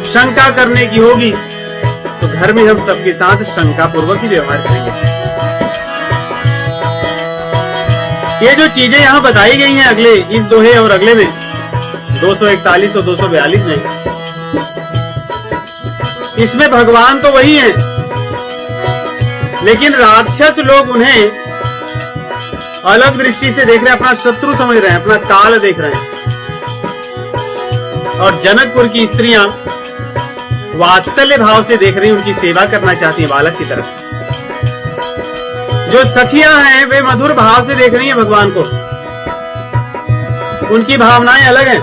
शंका करने की होगी तो घर में हम सबके साथ शंका पूर्वक ही व्यवहार करेंगे। ये जो चीजें यहाँ बताई गई हैं अगले इस दोहे और अगले में 241 और 242 में, इसमें भगवान तो वही हैं, लेकिन राक्षस लोग उन्हें अलग दृष्टि से देख रहे हैं, अपना शत्रु समझ रहे हैं, अपना काल देख रहे हैं। और जनकपुर की स्त्रियां वात्सल्य भाव से देख रही हैं, उनकी सेवा करना चाहती हैं बालक की तरफ। जो सखियां हैं वे मधुर भाव से देख रही हैं भगवान को, उनकी भावनाएं अलग हैं।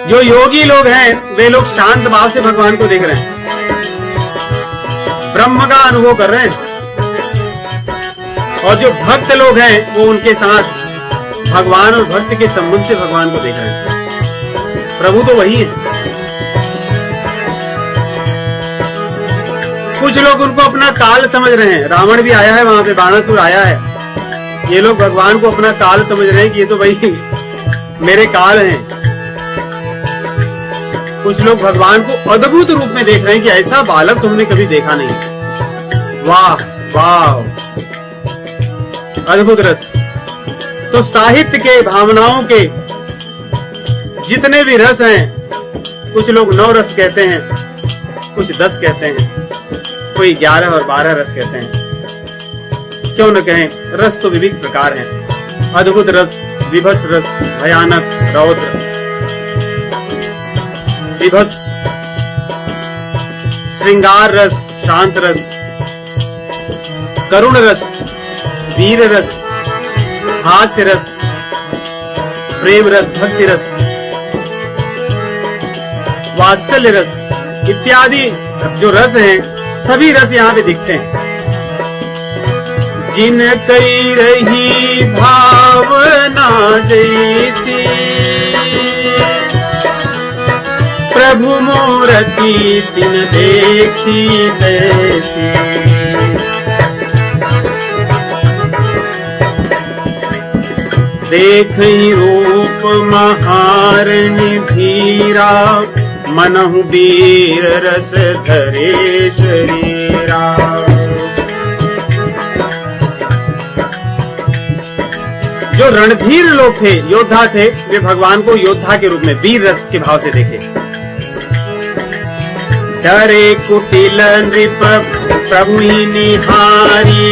जो योगी लोग हैं वे लोग शांत भाव से भगवान को देख रहे हैं, ब्रह्म का अनुभव कर रहे हैं। और जो भक्त लोग हैं वो उनके साथ भगवान और भक्त के संबंध से भगवान को देख रहे हैं। प्रभु तो वही है। कुछ लोग उनको अपना काल समझ रहे हैं, रावण भी आया है वहां पे, बाणासुर आया है। ये लोग भगवान को अपना काल समझ रहे हैं कि ये तो भाई मेरे काल हैं। कुछ लोग भगवान को अद्भुत रूप में देख रहे हैं कि ऐसा बालक तुमने कभी देखा नहीं। वाह वाह, अद्भुत रस। तो साहित्य के, भावनाओं के जितने भी रस हैं, कुछ लोग 9 रस कहते हैं, कुछ 10 कहते हैं, कोई 11 और 12 रस कहते हैं। क्यों न कहें, रस तो विविध प्रकार हैं। अद्भुत रस, विभत्स रस, भयानक, रौद्र, विभत्स, श्रृंगार रस, शांत रस, करुण रस, वीर रस, हास्य रस, प्रेम रस, भक्ति रस, वात्सल्य रस इत्यादि जो रस हैं, सभी रस यहाँ पे दिखते हैं। जिन कई रही भावना जैसी, प्रभु मूर्ति तिन देखी तैसी। देखहि रूप महारणी धीरा, मनहु वीर रस धरे शरीरा। जो रणधीर लोग थे, योद्धा थे, वे भगवान को योद्धा के रूप में वीर रस के भाव से देखे। डरे कुटिल नृप प्रभु निहारी,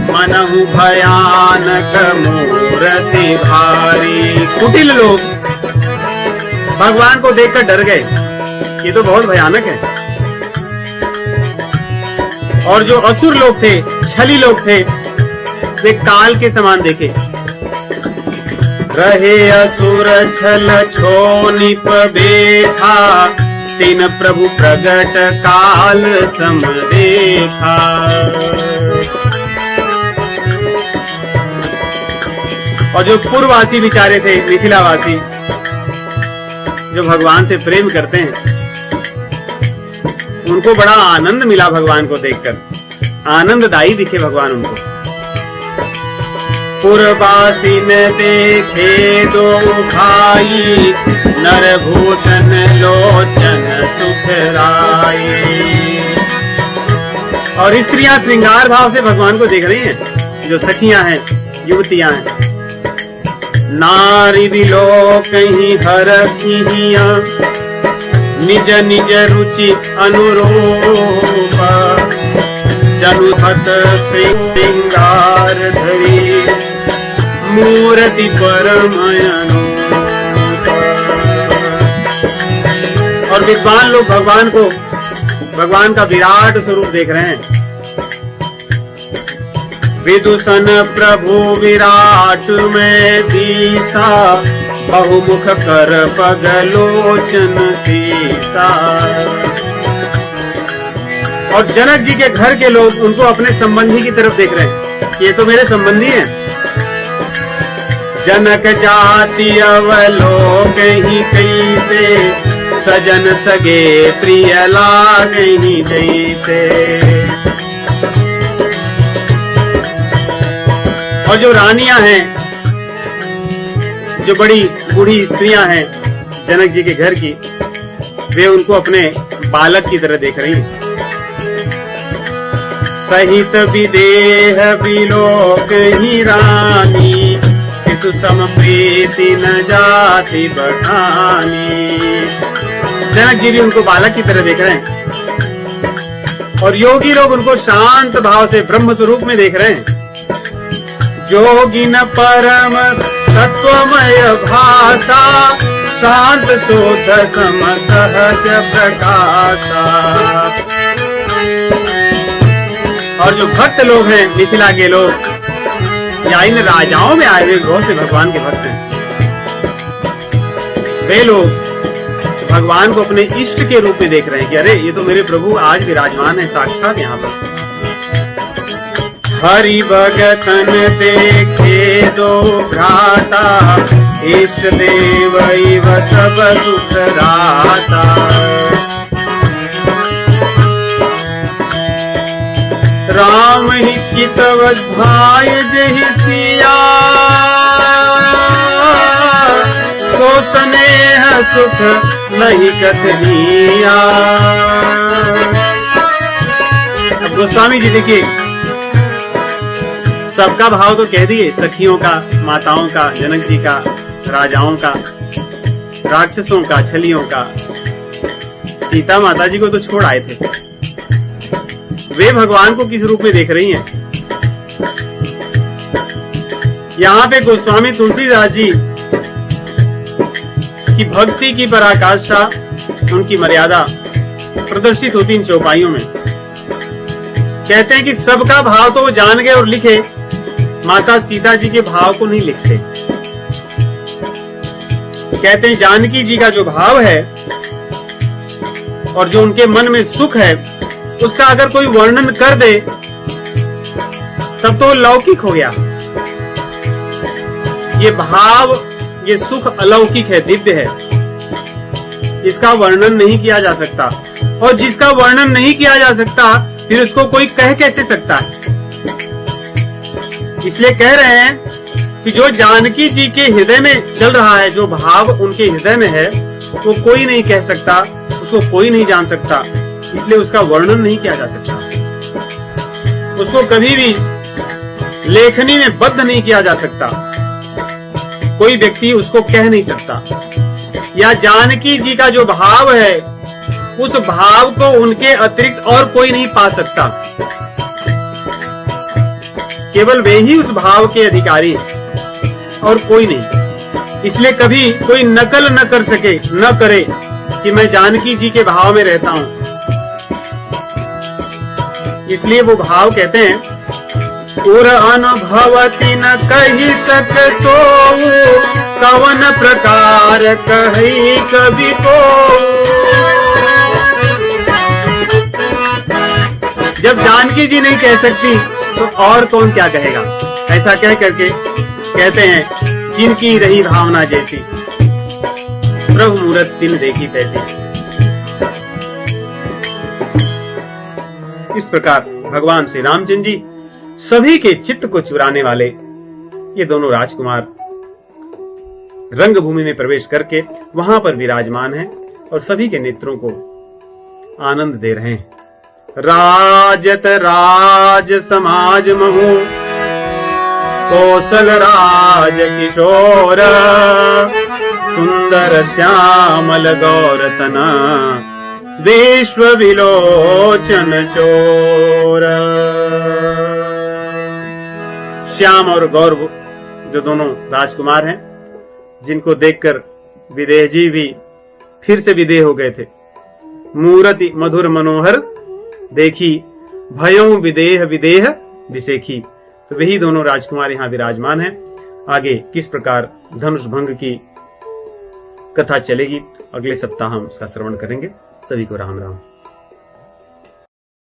मनहु भयानक मूर्ति भारी। कुटिल लोग भगवान को देखकर डर गए, ये तो बहुत भयानक है। और जो असुर लोग थे, छली लोग थे, वे काल के समान देखे। रहे असुर छल छो निप बेठा, तीन प्रभु प्रगट काल सम देखा। और जो पूर्ववासी बिचारे थे, मिथिलावासी, जो भगवान से प्रेम करते हैं, उनको बड़ा आनंद मिला भगवान को देखकर। आनंददायी दिखे भगवान उनको। पूर्ववासी ने देखे दो भाई, नरभूषण लोचन सुखराई। और स्त्रियां श्रृंगार भाव से भगवान को देख रही हैं, जो सखियां हैं, युवतियां हैं। नारी बिलो कहीं हरखिया, निज निज रुचि अनुरूप। जनुहत श्रृंगार धरी, मूर्ति परम अनूप। और विद्वान लोग भगवान को, भगवान का विराट स्वरूप देख रहे हैं। विदुषण प्रभु विराट में दीसा, बहुमुख कर पगलोचन सीसा। और जनक जी के घर के लोग उनको अपने संबंधी की तरफ देख रहे हैं, ये तो मेरे संबंधी हैं। जनक जाति अवलोक ही कैसे, सजन सगे प्रिय लागे ही जैसे। और जो रानियां हैं, जो बड़ी बूढ़ी स्त्रियां हैं जनक जी के घर की, वे उनको अपने बालक की तरह देख रही हैं। सहित विदेह विलोक ही रानी, शिशु सम प्रीति न जाति बखानी। जनक जी भी उनको बालक की तरह देख रहे हैं। और योगी लोग उनको शांत भाव से ब्रह्म स्वरूप में देख रहे हैं। जोगिन परम तत्वमय भाषा, शांत शोध सम सहज प्रकाशा। और जो भक्त लोग हैं, मिथिला के लोग, या इन राजाओं में आए हुए बहुत से भगवान के भक्त हैं, वे लोग भगवान को अपने इष्ट के रूप में देख रहे हैं कि अरे ये तो मेरे प्रभु आज विराजमान है साक्षात यहाँ पर। हरि भगतन देखे दो भ्राता, इष्ट देव इव सब सुख राता। राम ही चितवत भाई जहि सिया, सो स्नेह सुख नहीं कथनिया। अब गोस्वामी जी देखिए, सबका भाव तो कह दिए, सखियों का, माताओं का, जनक जी का, राजाओं का, राक्षसों का, छलियों का। सीता माता जी को तो छोड़ आए थे, वे भगवान को किस रूप में देख रही हैं। यहाँ पे गोस्वामी तुलसीदास जी की भक्ति की पराकाष्ठा, उनकी मर्यादा प्रदर्शित होती इन चौपाइयों में। कहते हैं कि सबका भाव तो वो जान गए और लिखे, माता सीता जी के भाव को नहीं लिखते। कहते हैं जानकी जी का जो भाव है और जो उनके मन में सुख है, उसका अगर कोई वर्णन कर दे तब तो लौकिक हो गया। ये भाव, ये सुख अलौकिक है, दिव्य है, इसका वर्णन नहीं किया जा सकता। और जिसका वर्णन नहीं किया जा सकता, फिर उसको कोई कह कैसे सकता है। इसलिए कह रहे हैं कि जो जानकी जी के हृदय में चल रहा है, जो भाव उनके हृदय में है, वो कोई नहीं कह सकता, उसको कोई नहीं जान सकता, इसलिए उसका वर्णन नहीं किया जा सकता। उसको कभी भी लेखनी में बद्ध नहीं किया जा सकता, कोई व्यक्ति उसको कह नहीं सकता। या जानकी जी का जो भाव है, उस भाव को उनके अतिरिक्त और कोई नहीं पा सकता, केवल वे ही उस भाव के अधिकारी हैं और कोई नहीं। इसलिए कभी कोई नकल न कर सके, न करे कि मैं जानकी जी के भाव में रहता हूं। इसलिए वो भाव कहते हैं, उर अनुभवति न कही सक सोऊ, कवन प्रकार कही कवि को। जब जानकी जी नहीं कह सकती तो और कौन क्या कहेगा। ऐसा कह करके कहते हैं, जिनकी रही भावना जैसी, प्रभु मूरत तिन देखी तैसी। इस प्रकार भगवान श्री रामचंद्र जी सभी के चित्त को चुराने वाले ये दोनों राजकुमार रंगभूमि में प्रवेश करके वहां पर विराजमान हैं और सभी के नेत्रों को आनंद दे रहे हैं। राजत राज समाज महु, कौशल राज किशोर, सुंदर श्यामल गौर तना, विश्व विलोचन चोर। श्याम और गौर जो दोनों राजकुमार हैं, जिनको देखकर विदेह जी भी फिर से विदेह हो गए थे। मूरति मधुर मनोहर देखी, भयों विदेह विदेह विशेखी। तो वही दोनों राजकुमार यहाँ विराजमान हैं। आगे किस प्रकार धनुष भंग की कथा चलेगी, अगले सप्ताह हम इसका श्रवण करेंगे। सभी को राम राम।